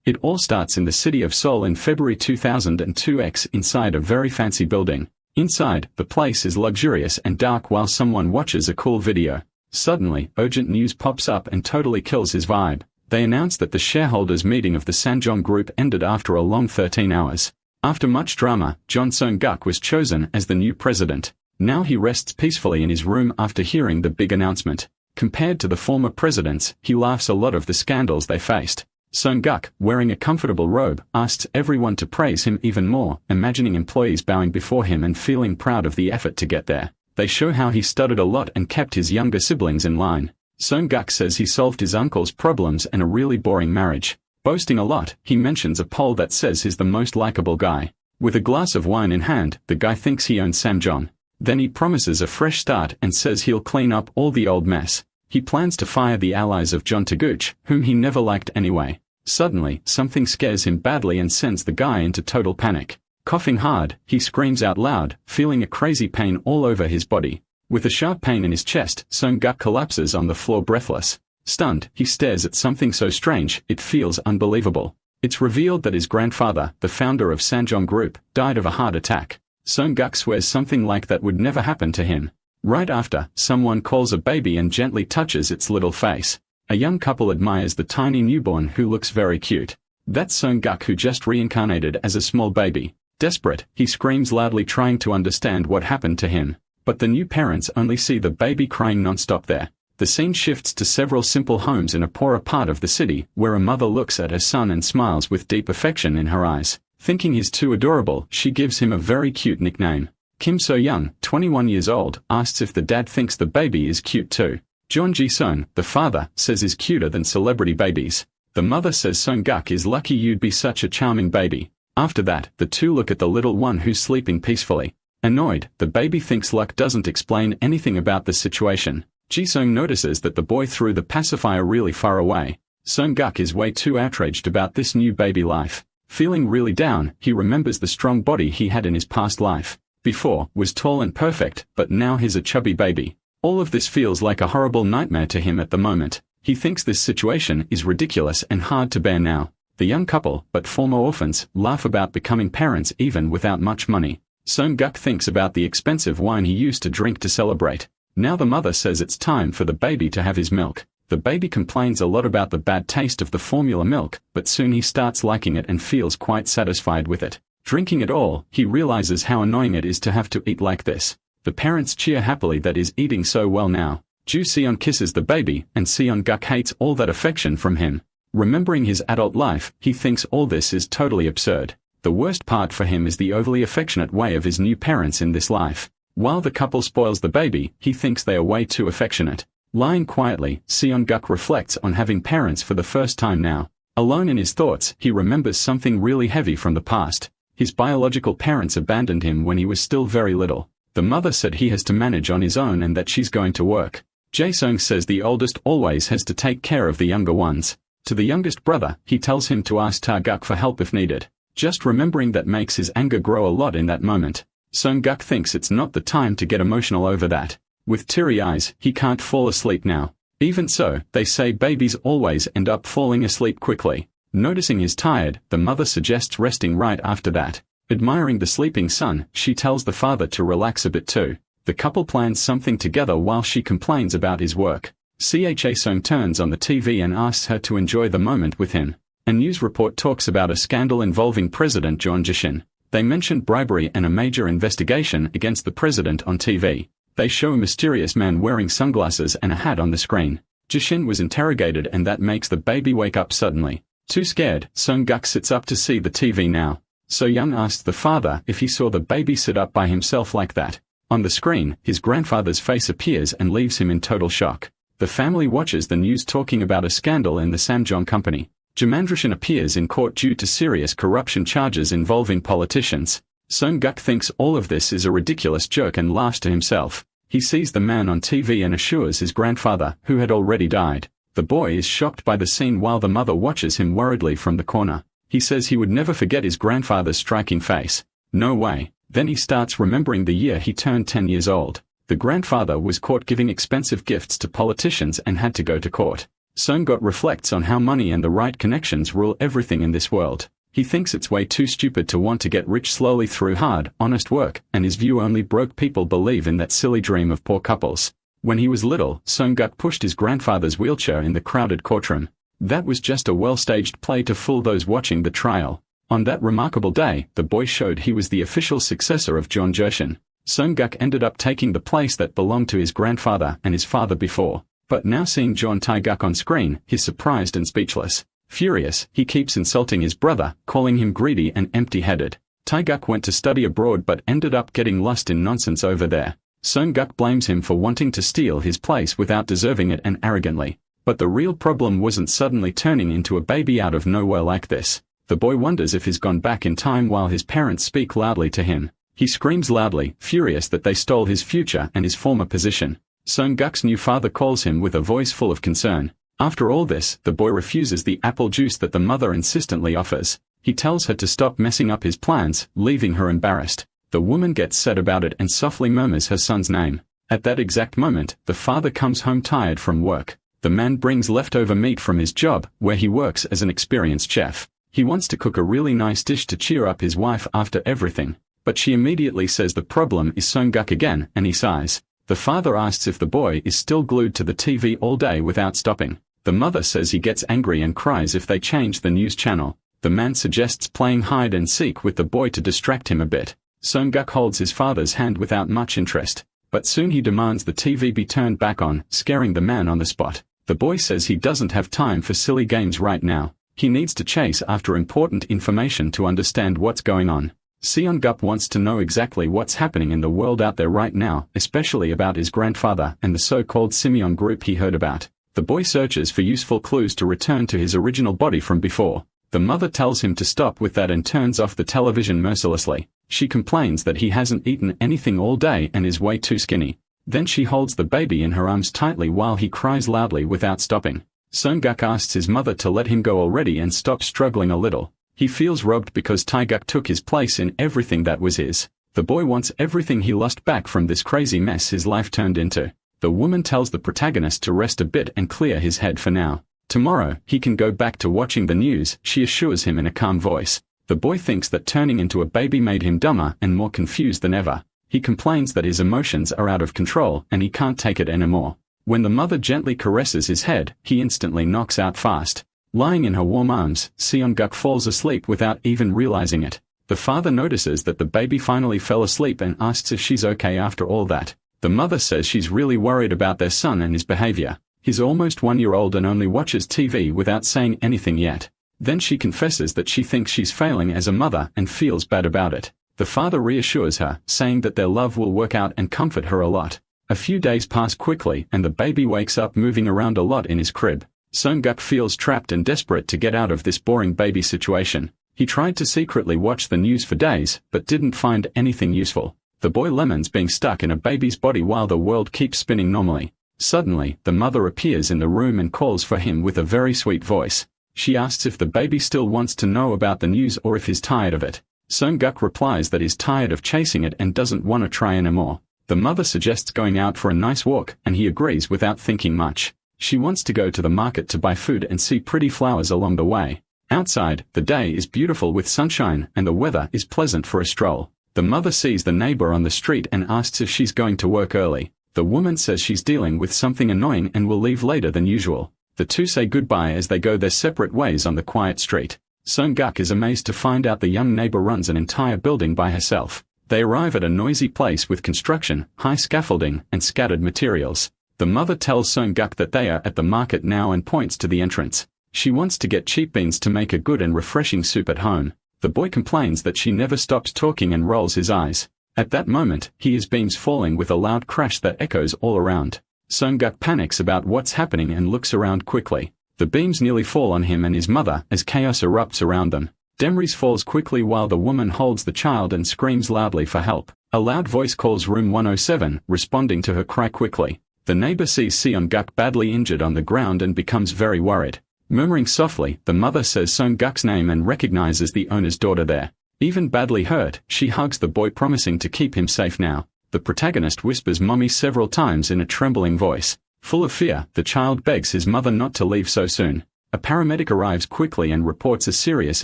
It all starts in the city of Seoul in February 2002 inside a very fancy building. Inside, the place is luxurious and dark while someone watches a cool video. Suddenly, urgent news pops up and totally kills his vibe. They announce that the shareholders meeting of the Sanjong Group ended after a long 13 hours. After much drama, John Sung-guk was chosen as the new president. Now he rests peacefully in his room after hearing the big announcement. Compared to the former presidents, he laughs a lot of the scandals they faced. Sung-guk, wearing a comfortable robe, asks everyone to praise him even more, imagining employees bowing before him and feeling proud of the effort to get there. They show how he studied a lot and kept his younger siblings in line. Sung-guk says he solved his uncle's problems and a really boring marriage. Boasting a lot, he mentions a poll that says he's the most likable guy. With a glass of wine in hand, the guy thinks he owns Samjong. Then he promises a fresh start and says he'll clean up all the old mess. He plans to fire the allies of John Taguchi, whom he never liked anyway. Suddenly, something scares him badly and sends the guy into total panic. Coughing hard, he screams out loud, feeling a crazy pain all over his body. With a sharp pain in his chest, Sung-guk collapses on the floor breathless. Stunned, he stares at something so strange, it feels unbelievable. It's revealed that his grandfather, the founder of Sanjong Group, died of a heart attack. Sung-guk swears something like that would never happen to him. Right after, someone calls a baby and gently touches its little face. A young couple admires the tiny newborn who looks very cute. That's Sung-guk who just reincarnated as a small baby. Desperate, he screams loudly trying to understand what happened to him. But the new parents only see the baby crying non-stop there. The scene shifts to several simple homes in a poorer part of the city, where a mother looks at her son and smiles with deep affection in her eyes. Thinking he's too adorable, she gives him a very cute nickname. Kim So-young, 21 years old, asks if the dad thinks the baby is cute too. Jeon Ji-sung, the father, says is cuter than celebrity babies. The mother says Sung-guk is lucky you'd be such a charming baby. After that, the two look at the little one who's sleeping peacefully. Annoyed, the baby thinks luck doesn't explain anything about the situation. Ji-sung notices that the boy threw the pacifier really far away. Sung-guk is way too outraged about this new baby life. Feeling really down, he remembers the strong body he had in his past life. Before, was tall and perfect, but now he's a chubby baby. All of this feels like a horrible nightmare to him at the moment. He thinks this situation is ridiculous and hard to bear now. The young couple, but former orphans, laugh about becoming parents even without much money. Sung-guk thinks about the expensive wine he used to drink to celebrate. Now the mother says it's time for the baby to have his milk. The baby complains a lot about the bad taste of the formula milk, but soon he starts liking it and feels quite satisfied with it. Drinking it all, he realizes how annoying it is to have to eat like this. The parents cheer happily that he's eating so well now. Ju Seon kisses the baby, and Seon-guk hates all that affection from him. Remembering his adult life, he thinks all this is totally absurd. The worst part for him is the overly affectionate way of his new parents in this life. While the couple spoils the baby, he thinks they are way too affectionate. Lying quietly, Seon-guk reflects on having parents for the first time now. Alone in his thoughts, he remembers something really heavy from the past. His biological parents abandoned him when he was still very little. The mother said he has to manage on his own and that she's going to work. Jae-sung says the oldest always has to take care of the younger ones. To the youngest brother, he tells him to ask Ta-guk for help if needed. Just remembering that makes his anger grow a lot in that moment. Sung-guk thinks it's not the time to get emotional over that. With teary eyes, he can't fall asleep now. Even so, they say babies always end up falling asleep quickly. Noticing he's tired, the mother suggests resting right after that. Admiring the sleeping son, she tells the father to relax a bit too. The couple plans something together while she complains about his work. Cha-sung turns on the TV and asks her to enjoy the moment with him. A news report talks about a scandal involving President Jeon Ji-shin. They mention bribery and a major investigation against the president on TV. They show a mysterious man wearing sunglasses and a hat on the screen. Ji-shin was interrogated and that makes the baby wake up suddenly. Too scared, Sung-guk sits up to see the TV now. So-young asks the father if he saw the baby sit up by himself like that. On the screen, his grandfather's face appears and leaves him in total shock. The family watches the news talking about a scandal in the Samjong company. Jamandrishan appears in court due to serious corruption charges involving politicians. Sung-guk thinks all of this is a ridiculous joke and laughs to himself. He sees the man on TV and assures his grandfather, who had already died. The boy is shocked by the scene while the mother watches him worriedly from the corner. He says he would never forget his grandfather's striking face. No way. Then he starts remembering the year he turned 10 years old. The grandfather was caught giving expensive gifts to politicians and had to go to court. Sungak reflects on how money and the right connections rule everything in this world. He thinks it's way too stupid to want to get rich slowly through hard, honest work, and his view only broke people believe in that silly dream of poor couples. When he was little, Sungak pushed his grandfather's wheelchair in the crowded courtroom. That was just a well-staged play to fool those watching the trial. On that remarkable day, the boy showed he was the official successor of John Jershin. Sungak ended up taking the place that belonged to his grandfather and his father before. But now seeing John Taeguk on screen, he's surprised and speechless. Furious, he keeps insulting his brother, calling him greedy and empty-headed. Taeguk went to study abroad but ended up getting lost in nonsense over there. Sungak blames him for wanting to steal his place without deserving it and arrogantly. But the real problem wasn't suddenly turning into a baby out of nowhere like this. The boy wonders if he's gone back in time while his parents speak loudly to him. He screams loudly, furious that they stole his future and his former position. Sungak's new father calls him with a voice full of concern. After all this, the boy refuses the apple juice that the mother insistently offers. He tells her to stop messing up his plans, leaving her embarrassed. The woman gets sad about it and softly murmurs her son's name. At that exact moment, the father comes home tired from work. The man brings leftover meat from his job, where he works as an experienced chef. He wants to cook a really nice dish to cheer up his wife after everything. But she immediately says the problem is Sungak again, and he sighs. The father asks if the boy is still glued to the TV all day without stopping. The mother says he gets angry and cries if they change the news channel. The man suggests playing hide and seek with the boy to distract him a bit. Sungak holds his father's hand without much interest. But soon he demands the TV be turned back on, scaring the man on the spot. The boy says he doesn't have time for silly games right now. He needs to chase after important information to understand what's going on. Sungak wants to know exactly what's happening in the world out there right now, especially about his grandfather and the so-called Simeon group he heard about. The boy searches for useful clues to return to his original body from before. The mother tells him to stop with that and turns off the television mercilessly. She complains that he hasn't eaten anything all day and is way too skinny. Then she holds the baby in her arms tightly while he cries loudly without stopping. Sungak asks his mother to let him go already and stop struggling a little. He feels robbed because Taeguk took his place in everything that was his. The boy wants everything he lost back from this crazy mess his life turned into. The woman tells the protagonist to rest a bit and clear his head for now. Tomorrow, he can go back to watching the news, she assures him in a calm voice. The boy thinks that turning into a baby made him dumber and more confused than ever. He complains that his emotions are out of control and he can't take it anymore. When the mother gently caresses his head, he instantly knocks out fast. Lying in her warm arms, Sungak falls asleep without even realizing it. The father notices that the baby finally fell asleep and asks if she's okay after all that. The mother says she's really worried about their son and his behavior. He's almost 1 year old and only watches TV without saying anything yet. Then she confesses that she thinks she's failing as a mother and feels bad about it. The father reassures her, saying that their love will work out and comfort her a lot. A few days pass quickly and the baby wakes up moving around a lot in his crib. Sungak feels trapped and desperate to get out of this boring baby situation. He tried to secretly watch the news for days, but didn't find anything useful. The boy lemons being stuck in a baby's body while the world keeps spinning normally. Suddenly, the mother appears in the room and calls for him with a very sweet voice. She asks if the baby still wants to know about the news or if he's tired of it. Sungak replies that he's tired of chasing it and doesn't want to try anymore. The mother suggests going out for a nice walk and he agrees without thinking much. She wants to go to the market to buy food and see pretty flowers along the way. Outside, the day is beautiful with sunshine and the weather is pleasant for a stroll. The mother sees the neighbor on the street and asks if she's going to work early. The woman says she's dealing with something annoying and will leave later than usual. The two say goodbye as they go their separate ways on the quiet street. Sungak is amazed to find out the young neighbor runs an entire building by herself. They arrive at a noisy place with construction, high scaffolding, and scattered materials. The mother tells Sungak that they are at the market now and points to the entrance. She wants to get cheap beans to make a good and refreshing soup at home. The boy complains that she never stops talking and rolls his eyes. At that moment, he hears beams falling with a loud crash that echoes all around. Sungak panics about what's happening and looks around quickly. The beams nearly fall on him and his mother as chaos erupts around them. Demris falls quickly while the woman holds the child and screams loudly for help. A loud voice calls room 107, responding to her cry quickly. The neighbor sees Sungak badly injured on the ground and becomes very worried. Murmuring softly, the mother says Sungak's name and recognizes the owner's daughter there. Even badly hurt, she hugs the boy promising to keep him safe now. The protagonist whispers mommy several times in a trembling voice. Full of fear, the child begs his mother not to leave so soon. A paramedic arrives quickly and reports a serious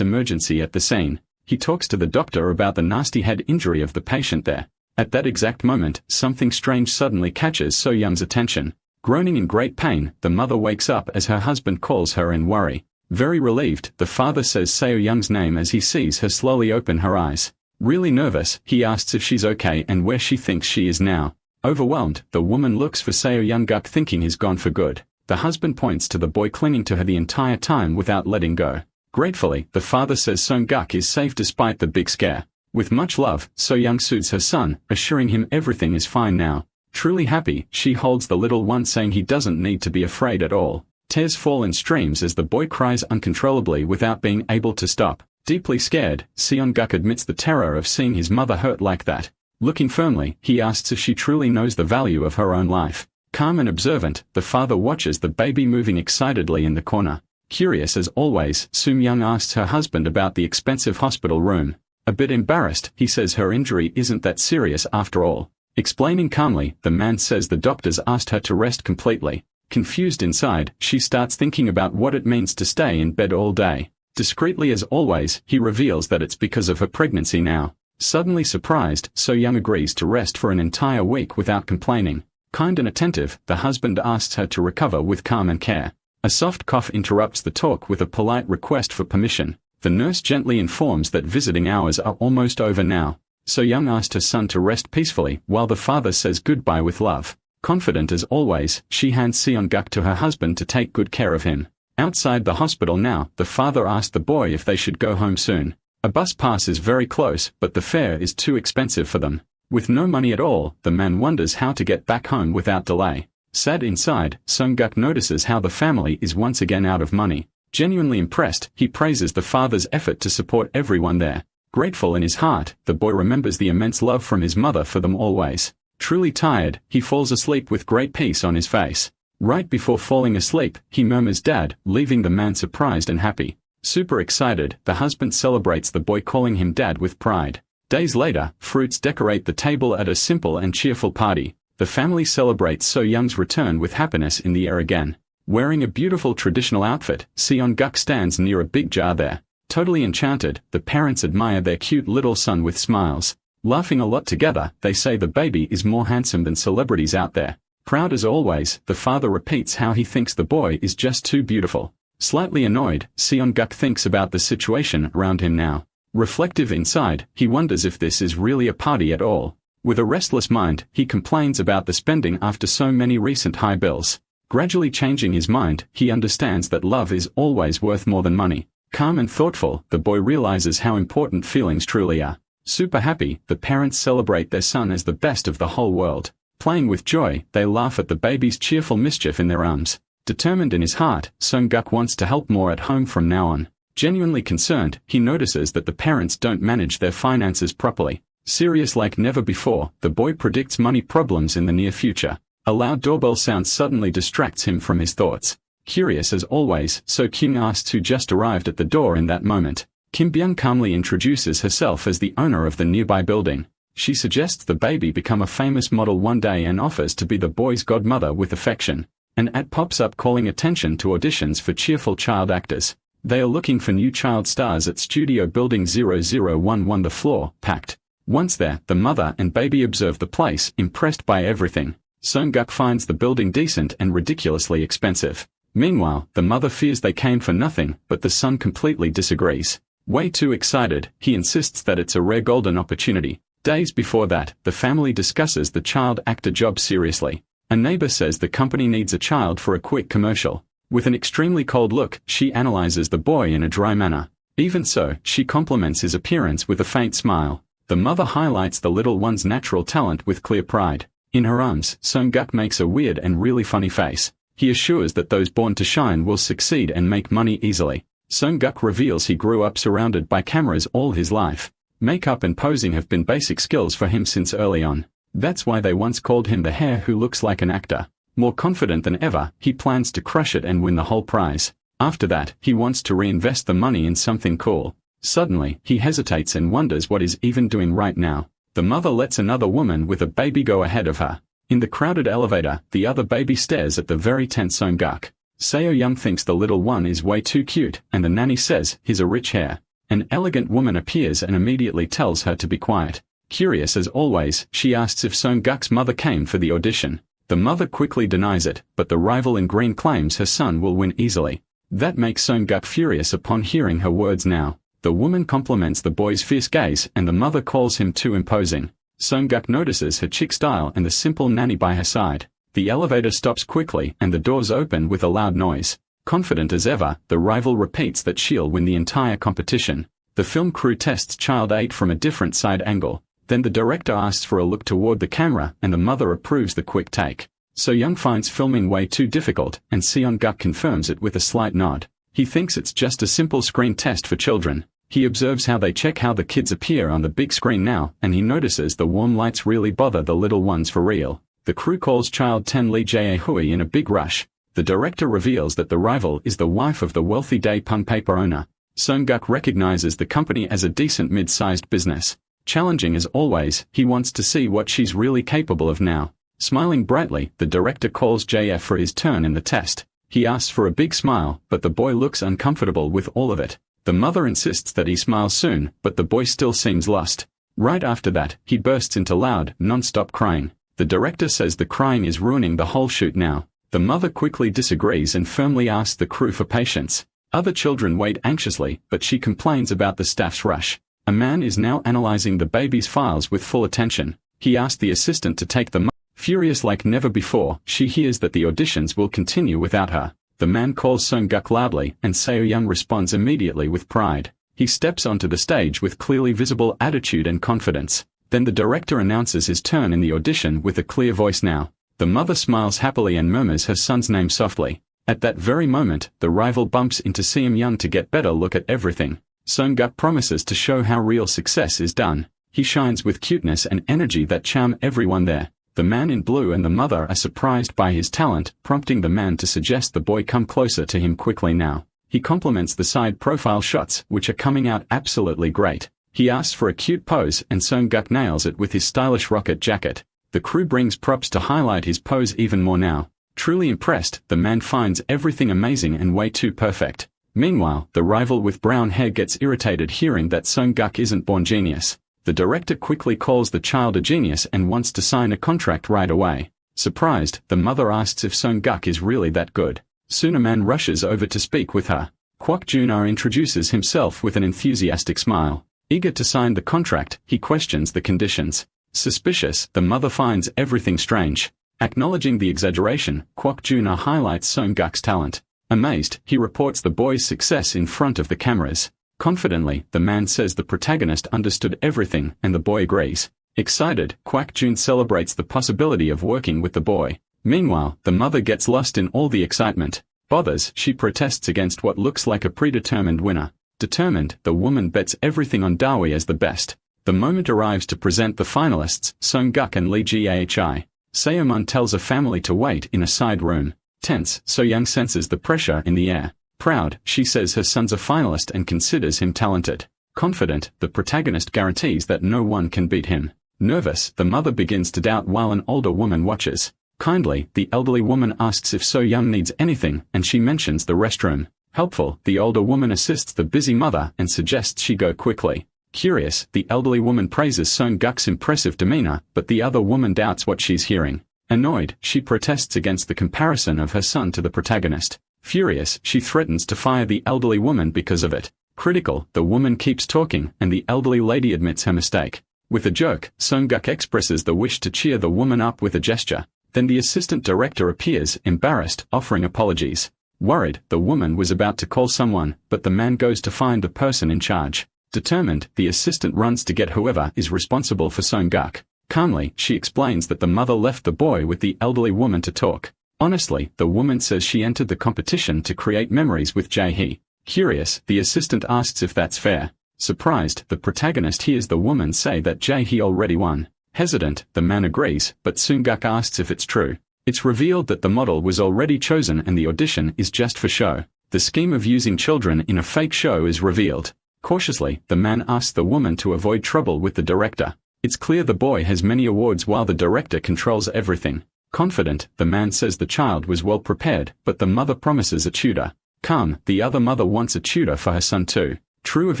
emergency at the scene. He talks to the doctor about the nasty head injury of the patient there. At that exact moment, something strange suddenly catches So Young's attention. Groaning in great pain, the mother wakes up as her husband calls her in worry. Very relieved, the father says So Young's name as he sees her slowly open her eyes. Really nervous, he asks if she's okay and where she thinks she is now. Overwhelmed, the woman looks for So Young thinking he's gone for good. The husband points to the boy clinging to her the entire time without letting go. Gratefully, the father says Song-guk is safe despite the big scare. With much love, So Young soothes her son, assuring him everything is fine now. Truly happy, she holds the little one saying he doesn't need to be afraid at all. Tears fall in streams as the boy cries uncontrollably without being able to stop. Deeply scared, Seong-guk admits the terror of seeing his mother hurt like that. Looking firmly, he asks if she truly knows the value of her own life. Calm and observant, the father watches the baby moving excitedly in the corner. Curious as always, Soom-young asks her husband about the expensive hospital room. A bit embarrassed, he says her injury isn't that serious after all. Explaining calmly, the man says the doctors asked her to rest completely. Confused inside, she starts thinking about what it means to stay in bed all day. Discreetly as always, he reveals that it's because of her pregnancy now. Suddenly surprised, So Young agrees to rest for an entire week without complaining. Kind and attentive, the husband asks her to recover with calm and care. A soft cough interrupts the talk with a polite request for permission. The nurse gently informs that visiting hours are almost over now. So Young asked her son to rest peacefully while the father says goodbye with love. Confident as always, she hands Seong-guk to her husband to take good care of him. Outside the hospital now, the father asked the boy if they should go home soon. A bus pass is very close, but the fare is too expensive for them. With no money at all, the man wonders how to get back home without delay. Sad inside, Seong-guk notices how the family is once again out of money. Genuinely impressed, he praises the father's effort to support everyone there. Grateful in his heart, the boy remembers the immense love from his mother for them always. Truly tired, he falls asleep with great peace on his face. Right before falling asleep, he murmurs "Dad," leaving the man surprised and happy. Super excited, the husband celebrates the boy calling him Dad with pride. Days later, fruits decorate the table at a simple and cheerful party. The family celebrates So Young's return with happiness in the air again. Wearing a beautiful traditional outfit, Seong-guk stands near a big jar there. Totally enchanted, the parents admire their cute little son with smiles. Laughing a lot together, they say the baby is more handsome than celebrities out there. Proud as always, the father repeats how he thinks the boy is just too beautiful. Slightly annoyed, Seong-guk thinks about the situation around him now. Reflective inside, he wonders if this is really a party at all. With a restless mind, he complains about the spending after so many recent high bills. Gradually changing his mind, he understands that love is always worth more than money. Calm and thoughtful, the boy realizes how important feelings truly are. Super happy, the parents celebrate their son as the best of the whole world. Playing with joy, they laugh at the baby's cheerful mischief in their arms. Determined in his heart, Seong-guk wants to help more at home from now on. Genuinely concerned, he notices that the parents don't manage their finances properly. Serious like never before, the boy predicts money problems in the near future. A loud doorbell sound suddenly distracts him from his thoughts. Curious as always, So Kyung asks who just arrived at the door in that moment. Kim Byung calmly introduces herself as the owner of the nearby building. She suggests the baby become a famous model one day and offers to be the boy's godmother with affection. An ad pops up calling attention to auditions for cheerful child actors. They are looking for new child stars at Studio Building 0011. The floor, packed. Once there, the mother and baby observe the place, impressed by everything. Seong-guk finds the building decent and ridiculously expensive. Meanwhile, the mother fears they came for nothing, but the son completely disagrees. Way too excited, he insists that it's a rare golden opportunity. Days before that, the family discusses the child actor job seriously. A neighbor says the company needs a child for a quick commercial. With an extremely cold look, she analyzes the boy in a dry manner. Even so, she compliments his appearance with a faint smile. The mother highlights the little one's natural talent with clear pride. In her arms, Seong-guk makes a weird and really funny face. He assures that those born to shine will succeed and make money easily. Seong-guk reveals he grew up surrounded by cameras all his life. Makeup and posing have been basic skills for him since early on. That's why they once called him the hare who looks like an actor. More confident than ever, he plans to crush it and win the whole prize. After that, he wants to reinvest the money in something cool. Suddenly, he hesitates and wonders what he's even doing right now. The mother lets another woman with a baby go ahead of her. In the crowded elevator, the other baby stares at the very tense Song-guk. Seo-young thinks the little one is way too cute, and the nanny says he's a rich hair. An elegant woman appears and immediately tells her to be quiet. Curious as always, she asks if Song-guk's mother came for the audition. The mother quickly denies it, but the rival in green claims her son will win easily. That makes Song-guk furious upon hearing her words now. The woman compliments the boy's fierce gaze and the mother calls him too imposing. Song-guk notices her chic style and the simple nanny by her side. The elevator stops quickly and the doors open with a loud noise. Confident as ever, the rival repeats that she'll win the entire competition. The film crew tests Child 8 from a different side angle. Then the director asks for a look toward the camera and the mother approves the quick take. So-young finds filming way too difficult and Seon-guk confirms it with a slight nod. He thinks it's just a simple screen test for children. He observes how they check how the kids appear on the big screen now and he notices the warm lights really bother the little ones for real. The crew calls Child 10 Lee Jae-hui in a big rush. The director reveals that the rival is the wife of the wealthy Daepung paper owner. Song-guk recognizes the company as a decent mid-sized business. Challenging as always, he wants to see what she's really capable of now. Smiling brightly, the director calls JF for his turn in the test. He asks for a big smile, but the boy looks uncomfortable with all of it. The mother insists that he smiles soon, but the boy still seems lost. Right after that, he bursts into loud, non-stop crying. The director says the crying is ruining the whole shoot now. The mother quickly disagrees and firmly asks the crew for patience. Other children wait anxiously, but she complains about the staff's rush. A man is now analyzing the baby's files with full attention. He asks the assistant to take the Furious like never before, she hears that the auditions will continue without her. The man calls Song-guk loudly, and Seo-young responds immediately with pride. He steps onto the stage with clearly visible attitude and confidence. Then the director announces his turn in the audition with a clear voice now. The mother smiles happily and murmurs her son's name softly. At that very moment, the rival bumps into Seom-young to get better look at everything. Song-guk promises to show how real success is done. He shines with cuteness and energy that charm everyone there. The man in blue and the mother are surprised by his talent, prompting the man to suggest the boy come closer to him quickly now. He compliments the side profile shots, which are coming out absolutely great. He asks for a cute pose and Song-guk nails it with his stylish rocket jacket. The crew brings props to highlight his pose even more now. Truly impressed, the man finds everything amazing and way too perfect. Meanwhile, the rival with brown hair gets irritated hearing that Song-guk isn't born genius. The director quickly calls the child a genius and wants to sign a contract right away. Surprised, the mother asks if Song-guk is really that good. Soon a man rushes over to speak with her. Kwak Jun-ah introduces himself with an enthusiastic smile. Eager to sign the contract, he questions the conditions. Suspicious, the mother finds everything strange. Acknowledging the exaggeration, Kwak Jun-ah highlights Song-guk's talent. Amazed, he reports the boy's success in front of the cameras. Confidently, the man says the protagonist understood everything and the boy agrees. Excited, Kwak Jun celebrates the possibility of working with the boy. Meanwhile, the mother gets lost in all the excitement. Bothers, she protests against what looks like a predetermined winner. Determined, the woman bets everything on Dawi as the best. The moment arrives to present the finalists, Song-guk and Lee Jae-hi. Seomun tells a family to wait in a side room. Tense, So-young senses the pressure in the air. Proud, she says her son's a finalist and considers him talented. Confident, the protagonist guarantees that no one can beat him. Nervous, the mother begins to doubt while an older woman watches. Kindly, the elderly woman asks if So-young needs anything, and she mentions the restroom. Helpful, the older woman assists the busy mother and suggests she go quickly. Curious, the elderly woman praises Song-guk's impressive demeanor, but the other woman doubts what she's hearing. Annoyed, she protests against the comparison of her son to the protagonist. Furious, she threatens to fire the elderly woman because of it. Critical, the woman keeps talking, and the elderly lady admits her mistake. With a joke, Song-guk expresses the wish to cheer the woman up with a gesture. Then the assistant director appears, embarrassed, offering apologies. Worried, the woman was about to call someone, but the man goes to find the person in charge. Determined, the assistant runs to get whoever is responsible for Song-guk. Calmly, she explains that the mother left the boy with the elderly woman to talk. Honestly, the woman says she entered the competition to create memories with Jae-hee. Curious, the assistant asks if that's fair. Surprised, the protagonist hears the woman say that Jae-hee already won. Hesitant, the man agrees, but Song-guk asks if it's true. It's revealed that the model was already chosen and the audition is just for show. The scheme of using children in a fake show is revealed. Cautiously, the man asks the woman to avoid trouble with the director. It's clear the boy has many awards while the director controls everything. Confident, the man says the child was well prepared, but the mother promises a tutor. Calm, the other mother wants a tutor for her son too. True of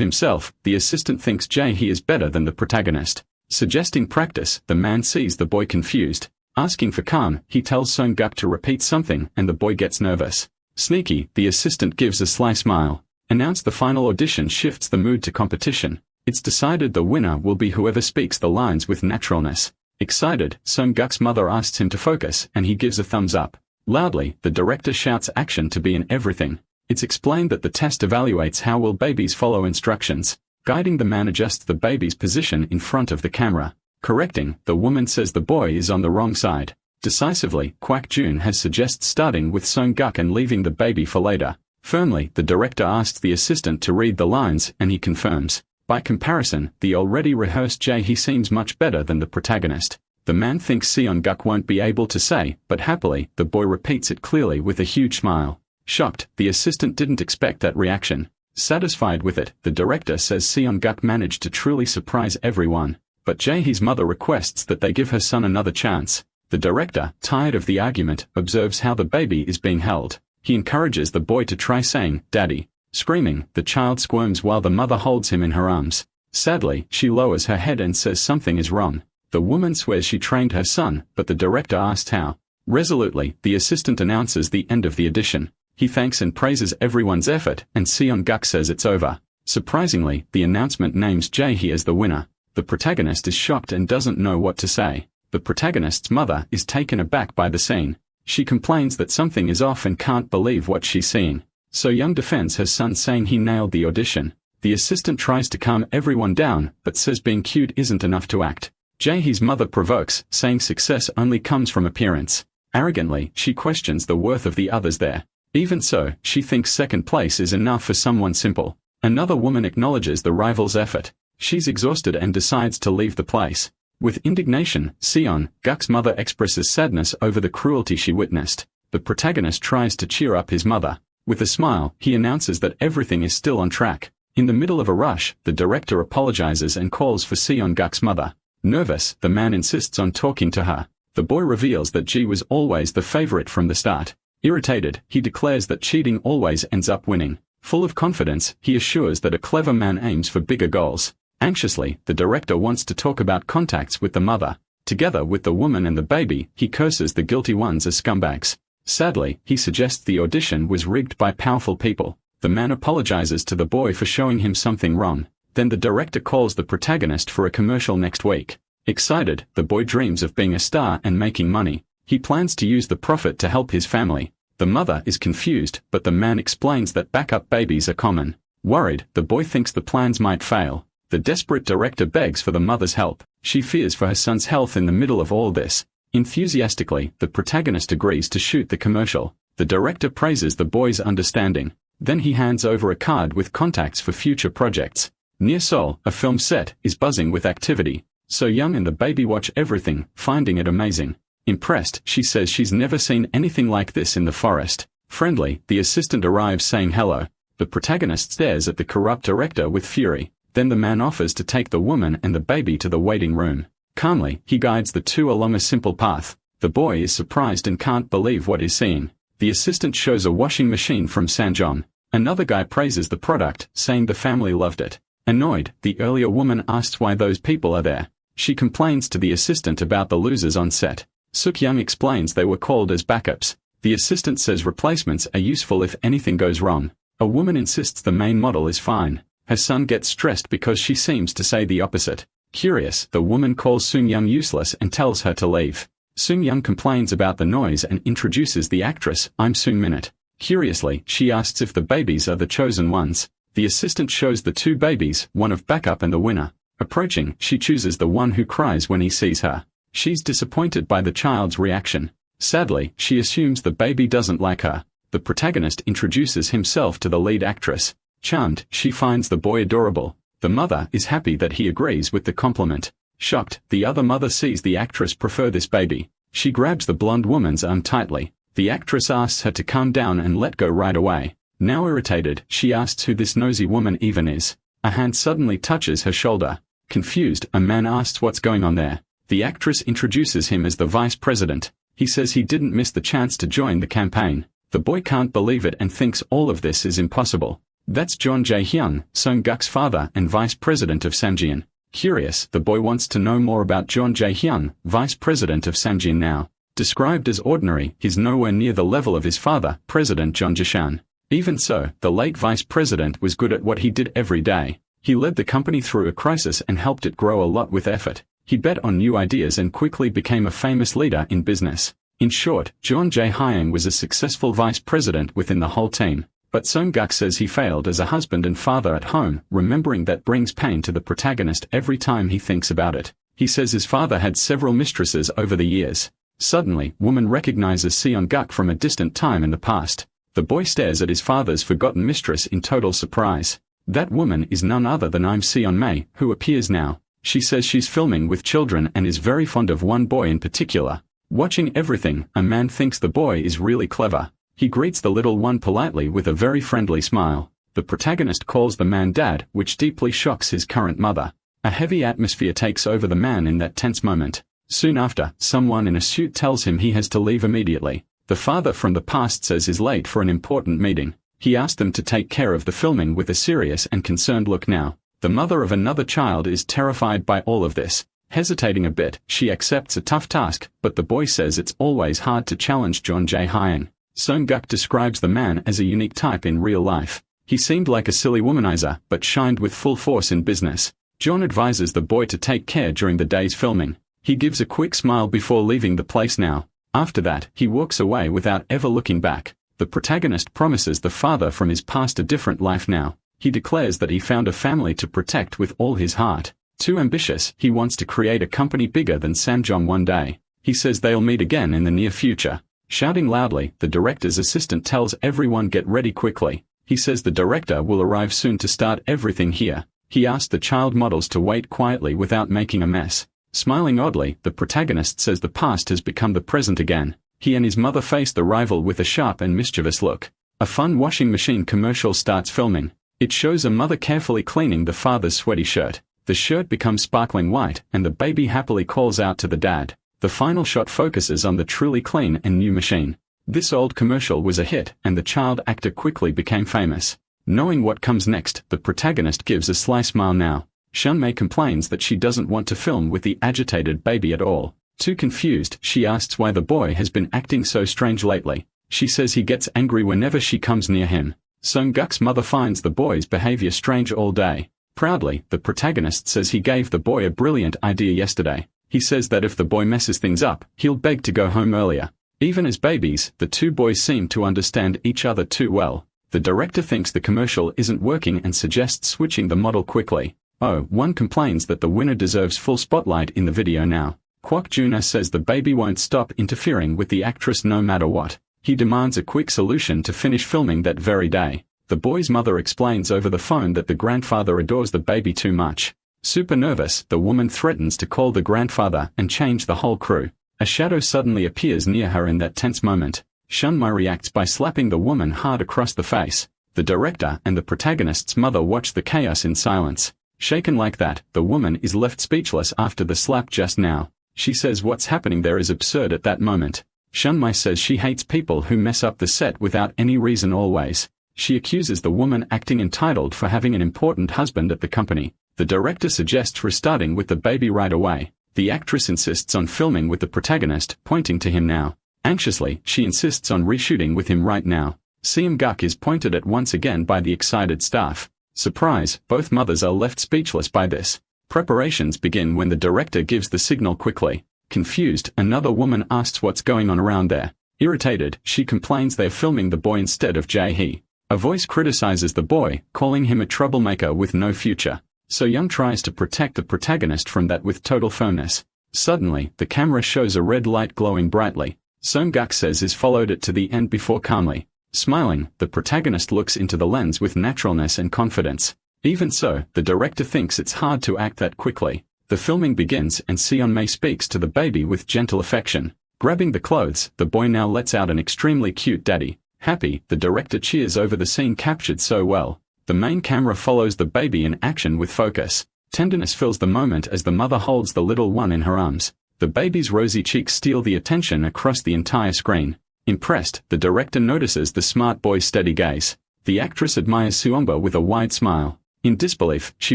himself, the assistant thinks he is better than the protagonist. Suggesting practice, the man sees the boy confused. Asking for calm, he tells Song-guk to repeat something and the boy gets nervous. Sneaky, the assistant gives a sly smile. Announce the final audition shifts the mood to competition. It's decided the winner will be whoever speaks the lines with naturalness. Excited, Song-guk's mother asks him to focus and he gives a thumbs up. Loudly, the director shouts action to be in everything. It's explained that the test evaluates how well babies follow instructions. Guiding, the man adjusts the baby's position in front of the camera. Correcting, the woman says the boy is on the wrong side. Decisively, Kwak Jun has suggests starting with Song-guk and leaving the baby for later. Firmly, the director asks the assistant to read the lines and he confirms. By comparison, the already rehearsed he seems much better than the protagonist. The man thinks Seon-guk won't be able to say, but happily, the boy repeats it clearly with a huge smile. Shocked, the assistant didn't expect that reaction. Satisfied with it, the director says Seon-guk managed to truly surprise everyone. But Jaehee's mother requests that they give her son another chance. The director, tired of the argument, observes how the baby is being held. He encourages the boy to try saying, "Daddy." Screaming, the child squirms while the mother holds him in her arms. Sadly, she lowers her head and says something is wrong. The woman swears she trained her son, but the director asks how. Resolutely, the assistant announces the end of the audition. He thanks and praises everyone's effort, and Seon-guk says it's over. Surprisingly, the announcement names Jaehee as the winner. The protagonist is shocked and doesn't know what to say. The protagonist's mother is taken aback by the scene. She complains that something is off and can't believe what she's seeing. So Young defends her son saying he nailed the audition. The assistant tries to calm everyone down, but says being cute isn't enough to act. Jaehee's mother provokes, saying success only comes from appearance. Arrogantly, she questions the worth of the others there. Even so, she thinks second place is enough for someone simple. Another woman acknowledges the rival's effort. She's exhausted and decides to leave the place. With indignation, Seon-guk's mother expresses sadness over the cruelty she witnessed. The protagonist tries to cheer up his mother. With a smile, he announces that everything is still on track. In the middle of a rush, the director apologizes and calls for Seon-guk's mother. Nervous, the man insists on talking to her. The boy reveals that Ji was always the favorite from the start. Irritated, he declares that cheating always ends up winning. Full of confidence, he assures that a clever man aims for bigger goals. Anxiously, the director wants to talk about contacts with the mother. Together with the woman and the baby, he curses the guilty ones as scumbags. Sadly, he suggests the audition was rigged by powerful people. The man apologizes to the boy for showing him something wrong. Then the director calls the protagonist for a commercial next week. Excited, the boy dreams of being a star and making money. He plans to use the profit to help his family. The mother is confused, but the man explains that backup babies are common. Worried, the boy thinks the plans might fail. The desperate director begs for the mother's help. She fears for her son's health in the middle of all this. Enthusiastically, the protagonist agrees to shoot the commercial. The director praises the boy's understanding. Then he hands over a card with contacts for future projects. Near Seoul, a film set is buzzing with activity. So Young and the baby watch everything, finding it amazing. Impressed, she says she's never seen anything like this in the forest. Friendly, the assistant arrives saying hello. The protagonist stares at the corrupt director with fury. Then the man offers to take the woman and the baby to the waiting room. Calmly, he guides the two along a simple path. The boy is surprised and can't believe what he's seeing. The assistant shows a washing machine from Sanjeon. Another guy praises the product, saying the family loved it. Annoyed, the earlier woman asks why those people are there. She complains to the assistant about the losers on set. Suk-young explains they were called as backups. The assistant says replacements are useful if anything goes wrong. A woman insists the main model is fine. Her son gets stressed because she seems to say the opposite. Curious, the woman calls Sung-young useless and tells her to leave. Sung-young complains about the noise and introduces the actress, I'm Sung-minute. Curiously, she asks if the babies are the chosen ones. The assistant shows the two babies, one of backup and the winner. Approaching, she chooses the one who cries when he sees her. She's disappointed by the child's reaction. Sadly, she assumes the baby doesn't like her. The protagonist introduces himself to the lead actress. Charmed, she finds the boy adorable. The mother is happy that he agrees with the compliment. Shocked, the other mother sees the actress prefer this baby. She grabs the blonde woman's arm tightly. The actress asks her to calm down and let go right away. Now irritated, she asks who this nosy woman even is. A hand suddenly touches her shoulder. Confused, a man asks what's going on there. The actress introduces him as the vice president. He says he didn't miss the chance to join the campaign. The boy can't believe it and thinks all of this is impossible. That's Jeon Jae-hyun, Sung-guk's father and vice president of Samjian. Curious, the boy wants to know more about Jeon Jae-hyun, vice president of Samjian now. Described as ordinary, he's nowhere near the level of his father, President Jeon Jae-shan. Even so, the late vice president was good at what he did every day. He led the company through a crisis and helped it grow a lot with effort. He bet on new ideas and quickly became a famous leader in business. In short, Jeon Jae-hyun was a successful vice president within the whole team. But Sung-guk says he failed as a husband and father at home, remembering that brings pain to the protagonist every time he thinks about it. He says his father had several mistresses over the years. Suddenly, woman recognizes Seon-guk from a distant time in the past. The boy stares at his father's forgotten mistress in total surprise. That woman is none other than Seon-mei, who appears now. She says she's filming with children and is very fond of one boy in particular. Watching everything, a man thinks the boy is really clever. He greets the little one politely with a very friendly smile. The protagonist calls the man dad, which deeply shocks his current mother. A heavy atmosphere takes over the man in that tense moment. Soon after, someone in a suit tells him he has to leave immediately. The father from the past says he's late for an important meeting. He asked them to take care of the filming with a serious and concerned look now. The mother of another child is terrified by all of this. Hesitating a bit, she accepts a tough task, but the boy says it's always hard to challenge Jeon Jae-hyun. Sung-guk describes the man as a unique type in real life. He seemed like a silly womanizer, but shined with full force in business. Jeon advises the boy to take care during the day's filming. He gives a quick smile before leaving the place now. After that, he walks away without ever looking back. The protagonist promises the father from his past a different life now. He declares that he found a family to protect with all his heart. Too ambitious, he wants to create a company bigger than Samjong one day. He says they'll meet again in the near future. Shouting loudly, the director's assistant tells everyone get ready quickly. He says the director will arrive soon to start everything here. He asks the child models to wait quietly without making a mess. Smiling oddly, the protagonist says the past has become the present again. He and his mother face the rival with a sharp and mischievous look. A fun washing machine commercial starts filming. It shows a mother carefully cleaning the father's sweaty shirt. The shirt becomes sparkling white, and the baby happily calls out to the dad. The final shot focuses on the truly clean and new machine. This old commercial was a hit, and the child actor quickly became famous. Knowing what comes next, the protagonist gives a sly smile now. Shun-mei complains that she doesn't want to film with the agitated baby at all. Too confused, she asks why the boy has been acting so strange lately. She says he gets angry whenever she comes near him. Sung-guk's mother finds the boy's behavior strange all day. Proudly, the protagonist says he gave the boy a brilliant idea yesterday. He says that if the boy messes things up, he'll beg to go home earlier. Even as babies, the two boys seem to understand each other too well. The director thinks the commercial isn't working and suggests switching the model quickly. One complains that the winner deserves full spotlight in the video now. Kwok Juna says the baby won't stop interfering with the actress no matter what. He demands a quick solution to finish filming that very day. The boy's mother explains over the phone that the grandfather adores the baby too much. Super nervous, the woman threatens to call the grandfather and change the whole crew. A shadow suddenly appears near her in that tense moment. Shun-mei reacts by slapping the woman hard across the face. The director and the protagonist's mother watch the chaos in silence. Shaken like that, the woman is left speechless after the slap just now. She says what's happening there is absurd at that moment. Shun-mei says she hates people who mess up the set without any reason always. She accuses the woman acting entitled for having an important husband at the company. The director suggests restarting with the baby right away. The actress insists on filming with the protagonist, pointing to him now. Anxiously, she insists on reshooting with him right now. Seum-guk is pointed at once again by the excited staff. Surprise, both mothers are left speechless by this. Preparations begin when the director gives the signal quickly. Confused, another woman asks what's going on around there. Irritated, she complains they're filming the boy instead of Jae-hee. A voice criticizes the boy, calling him a troublemaker with no future. So-young tries to protect the protagonist from that with total firmness. Suddenly, the camera shows a red light glowing brightly. Sung-guk says is followed it to the end before calmly. Smiling, the protagonist looks into the lens with naturalness and confidence. Even so, the director thinks it's hard to act that quickly. The filming begins and Seon-mei speaks to the baby with gentle affection. Grabbing the clothes, the boy now lets out an extremely cute daddy. Happy, the director cheers over the scene captured so well. The main camera follows the baby in action with focus. Tenderness fills the moment as the mother holds the little one in her arms. The baby's rosy cheeks steal the attention across the entire screen. Impressed, the director notices the smart boy's steady gaze. The actress admires Suomba with a wide smile. In disbelief, she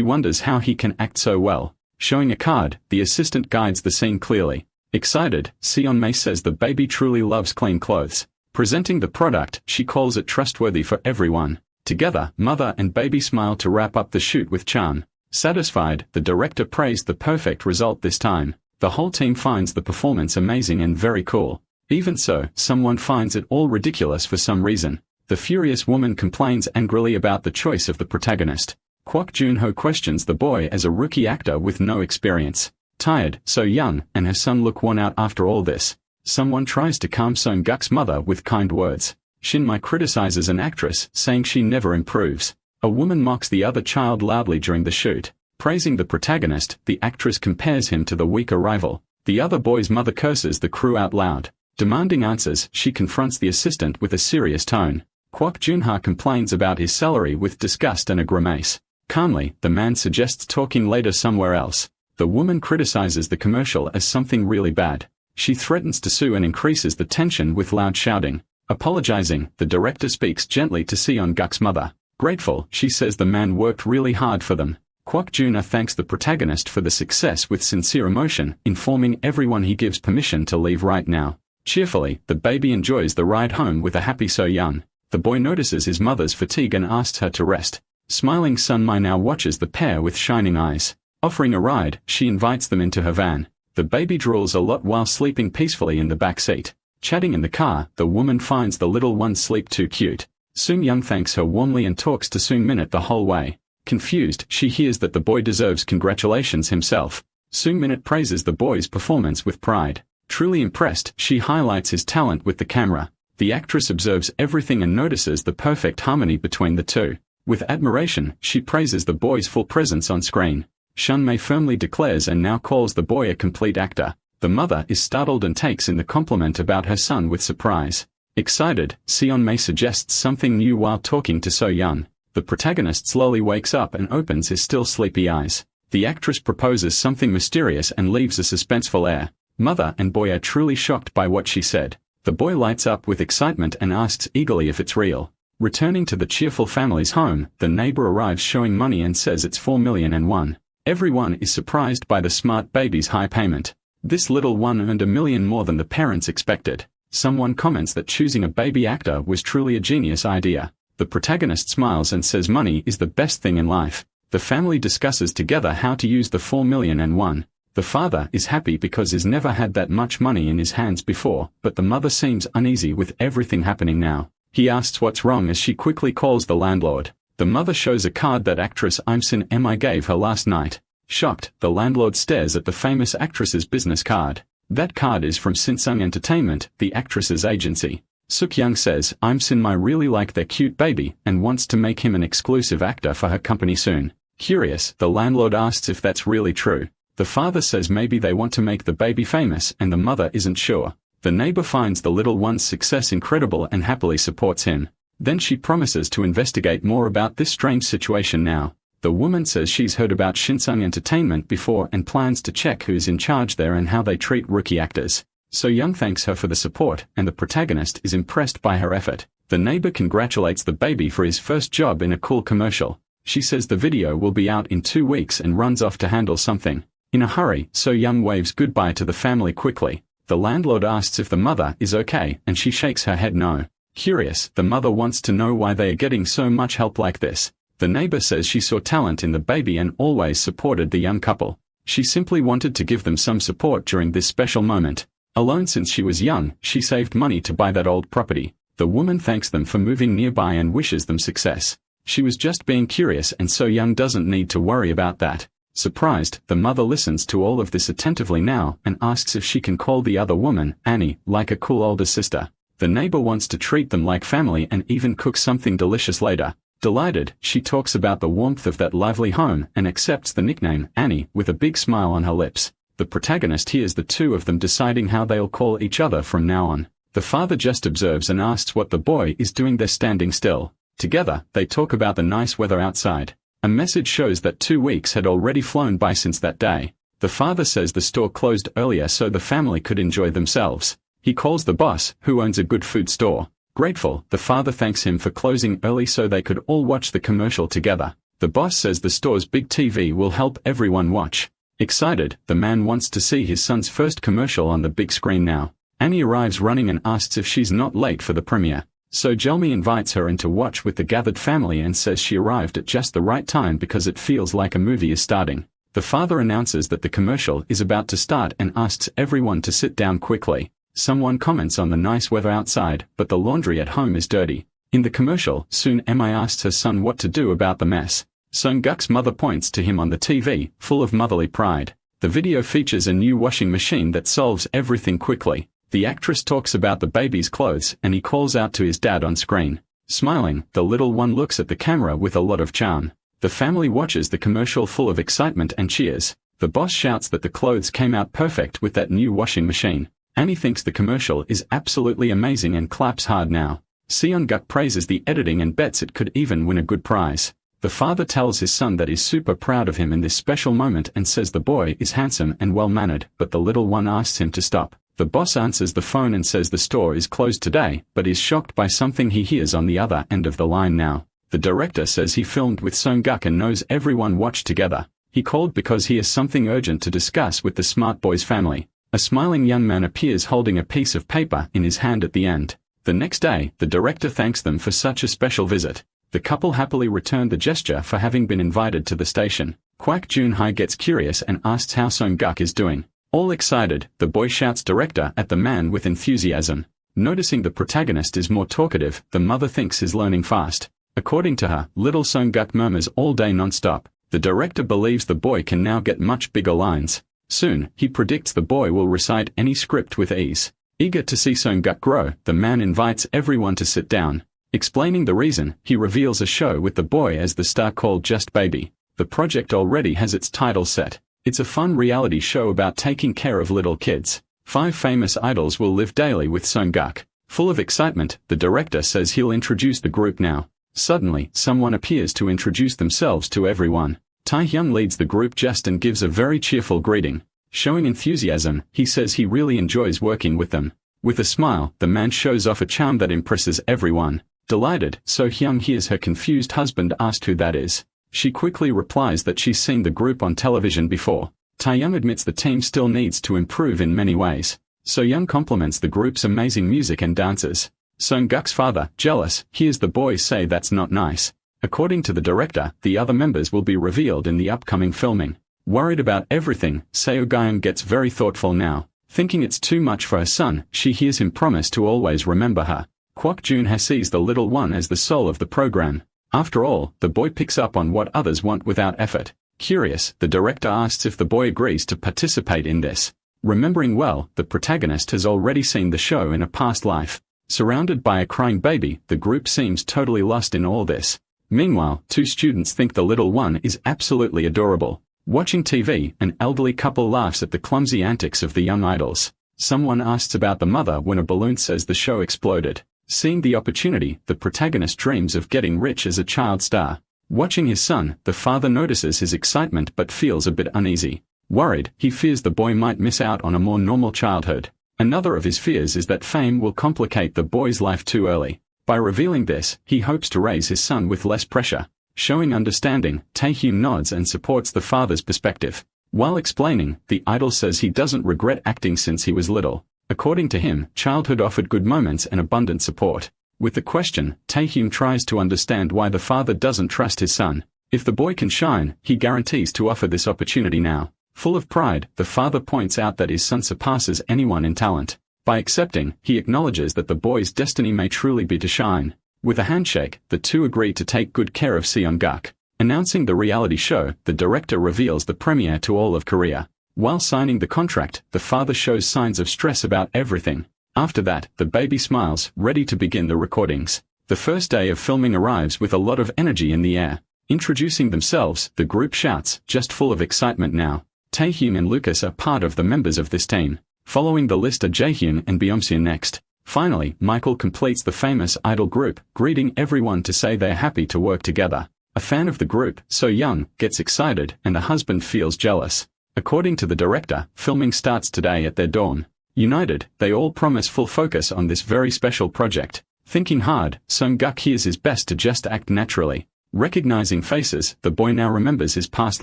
wonders how he can act so well. Showing a card, the assistant guides the scene clearly. Excited, Seon-mei says the baby truly loves clean clothes. Presenting the product, she calls it trustworthy for everyone. Together, mother and baby smile to wrap up the shoot with charm. Satisfied, the director praised the perfect result this time. The whole team finds the performance amazing and very cool. Even so, someone finds it all ridiculous for some reason. The furious woman complains angrily about the choice of the protagonist. Kwok Jun-ho questions the boy as a rookie actor with no experience. Tired, so young, and her son look worn out after all this. Someone tries to calm Seong-guk's mother with kind words. Shin-mai criticizes an actress, saying she never improves. A woman mocks the other child loudly during the shoot. Praising the protagonist, the actress compares him to the weaker rival. The other boy's mother curses the crew out loud. Demanding answers, she confronts the assistant with a serious tone. Kwok Jun-ha complains about his salary with disgust and a grimace. Calmly, the man suggests talking later somewhere else. The woman criticizes the commercial as something really bad. She threatens to sue and increases the tension with loud shouting. Apologizing, the director speaks gently to Seon-guk's mother. Grateful, she says the man worked really hard for them. Kwok Jun-ha thanks the protagonist for the success with sincere emotion, informing everyone he gives permission to leave right now. Cheerfully, the baby enjoys the ride home with a happy So-young. The boy notices his mother's fatigue and asks her to rest. Smiling Sun-mai now watches the pair with shining eyes. Offering a ride, she invites them into her van. The baby drools a lot while sleeping peacefully in the back seat. Chatting in the car, the woman finds the little one's sleep too cute. Soon-young thanks her warmly and talks to Soon-minute the whole way. Confused, she hears that the boy deserves congratulations himself. Soon-minute praises the boy's performance with pride. Truly impressed, she highlights his talent with the camera. The actress observes everything and notices the perfect harmony between the two. With admiration, she praises the boy's full presence on screen. Shun-mei firmly declares and now calls the boy a complete actor. The mother is startled and takes in the compliment about her son with surprise. Excited, Seon-mei suggests something new while talking to So-young. The protagonist slowly wakes up and opens his still sleepy eyes. The actress proposes something mysterious and leaves a suspenseful air. Mother and boy are truly shocked by what she said. The boy lights up with excitement and asks eagerly if it's real. Returning to the cheerful family's home, the neighbor arrives showing money and says it's 4,000,001. Everyone is surprised by the smart baby's high payment. This little one earned 1,000,000 more than the parents expected. Someone comments that choosing a baby actor was truly a genius idea. The protagonist smiles and says money is the best thing in life. The family discusses together how to use the 4,000,001. The father is happy because he's never had that much money in his hands before, but the mother seems uneasy with everything happening now. He asks what's wrong as she quickly calls the landlord. The mother shows a card that actress Imsin Mi gave her last night. Shocked, the landlord stares at the famous actress's business card. That card is from Sinsung Entertainment, the actress's agency. Suk-young says Imsin Mi really like their cute baby and wants to make him an exclusive actor for her company soon. Curious, the landlord asks if that's really true. The father says maybe they want to make the baby famous and the mother isn't sure. The neighbor finds the little one's success incredible and happily supports him. Then she promises to investigate more about this strange situation now. The woman says she's heard about Shinsung Entertainment before and plans to check who's in charge there and how they treat rookie actors. So-young thanks her for the support and the protagonist is impressed by her effort. The neighbor congratulates the baby for his first job in a cool commercial. She says the video will be out in 2 weeks and runs off to handle something. In a hurry, So-young waves goodbye to the family quickly. The landlord asks if the mother is okay and she shakes her head no. Curious, the mother wants to know why they are getting so much help like this. The neighbor says she saw talent in the baby and always supported the young couple. She simply wanted to give them some support during this special moment. Alone since she was young, she saved money to buy that old property. The woman thanks them for moving nearby and wishes them success. She was just being curious and So-young doesn't need to worry about that. Surprised, the mother listens to all of this attentively now and asks if she can call the other woman, Annie, like a cool older sister. The neighbor wants to treat them like family and even cook something delicious later. Delighted, she talks about the warmth of that lively home and accepts the nickname, Annie, with a big smile on her lips. The protagonist hears the two of them deciding how they'll call each other from now on. The father just observes and asks what the boy is doing there standing still. Together, they talk about the nice weather outside. A message shows that 2 weeks had already flown by since that day. The father says the store closed earlier so the family could enjoy themselves. He calls the boss, who owns a good food store. Grateful, the father thanks him for closing early so they could all watch the commercial together. The boss says the store's big TV will help everyone watch. Excited, the man wants to see his son's first commercial on the big screen now. Annie arrives running and asks if she's not late for the premiere. So Jelmy invites her in to watch with the gathered family and says she arrived at just the right time because it feels like a movie is starting. The father announces that the commercial is about to start and asks everyone to sit down quickly. Someone comments on the nice weather outside, but the laundry at home is dirty. In the commercial, soon Emma asks her son what to do about the mess. Sung-guk's mother points to him on the TV, full of motherly pride. The video features a new washing machine that solves everything quickly. The actress talks about the baby's clothes and he calls out to his dad on screen. Smiling, the little one looks at the camera with a lot of charm. The family watches the commercial full of excitement and cheers. The boss shouts that the clothes came out perfect with that new washing machine. Annie thinks the commercial is absolutely amazing and claps hard now. Seon-guk praises the editing and bets it could even win a good prize. The father tells his son that he's super proud of him in this special moment and says the boy is handsome and well-mannered, but the little one asks him to stop. The boss answers the phone and says the store is closed today, but is shocked by something he hears on the other end of the line now. The director says he filmed with Sung-guk and knows everyone watched together. He called because he has something urgent to discuss with the smart boy's family. A smiling young man appears holding a piece of paper in his hand at the end. The next day, the director thanks them for such a special visit. The couple happily return the gesture for having been invited to the station. Kwak Jun-hye gets curious and asks how Sung-guk is doing. All excited, the boy shouts director at the man with enthusiasm. Noticing the protagonist is more talkative, the mother thinks he's learning fast. According to her, little Sung-guk murmurs all day non-stop. The director believes the boy can now get much bigger lines. Soon, he predicts the boy will recite any script with ease. Eager to see Sung-guk grow, the man invites everyone to sit down. Explaining the reason, he reveals a show with the boy as the star called Just Baby. The project already has its title set. It's a fun reality show about taking care of little kids. 5 famous idols will live daily with Sung-guk. Full of excitement, the director says he'll introduce the group now. Suddenly, someone appears to introduce themselves to everyone. Taehyung leads the group just and gives a very cheerful greeting. Showing enthusiasm, he says he really enjoys working with them. With a smile, the man shows off a charm that impresses everyone. Delighted, So-hyung hears her confused husband asked who that is. She quickly replies that she's seen the group on television before. Taehyung admits the team still needs to improve in many ways. So-young compliments the group's amazing music and dances. Sung-guk's father, jealous, hears the boys say that's not nice. According to the director, the other members will be revealed in the upcoming filming. Worried about everything, Seo-gyung gets very thoughtful now. Thinking it's too much for her son, she hears him promise to always remember her. Kwak Jun-hye sees the little one as the soul of the program. After all, the boy picks up on what others want without effort. Curious, the director asks if the boy agrees to participate in this. Remembering well, the protagonist has already seen the show in a past life. Surrounded by a crying baby, the group seems totally lost in all this. Meanwhile, 2 students think the little one is absolutely adorable. Watching TV, an elderly couple laughs at the clumsy antics of the young idols. Someone asks about the mother when a balloon says the show exploded. Seeing the opportunity, the protagonist dreams of getting rich as a child star. Watching his son, the father notices his excitement but feels a bit uneasy. Worried, he fears the boy might miss out on a more normal childhood. Another of his fears is that fame will complicate the boy's life too early. By revealing this, he hopes to raise his son with less pressure. Showing understanding, Taehyung nods and supports the father's perspective. While explaining, the idol says he doesn't regret acting since he was little. According to him, childhood offered good moments and abundant support. With the question, Taehyung tries to understand why the father doesn't trust his son. If the boy can shine, he guarantees to offer this opportunity now. Full of pride, the father points out that his son surpasses anyone in talent. By accepting, he acknowledges that the boy's destiny may truly be to shine. With a handshake, the two agree to take good care of Seon-guk. Announcing the reality show, the director reveals the premiere to all of Korea. While signing the contract, the father shows signs of stress about everything. After that, the baby smiles, ready to begin the recordings. The first day of filming arrives with a lot of energy in the air. Introducing themselves, the group shouts, just full of excitement now. Taehyung and Lucas are part of the members of this team. Following the list are Jaehyun and Byung-seon next. Finally, Michael completes the famous idol group, greeting everyone to say they're happy to work together. A fan of the group, So Young, gets excited and the husband feels jealous. According to the director, filming starts today at their dawn. United, they all promise full focus on this very special project. Thinking hard, Sung-guk hears his best to just act naturally. Recognizing faces, the boy now remembers his past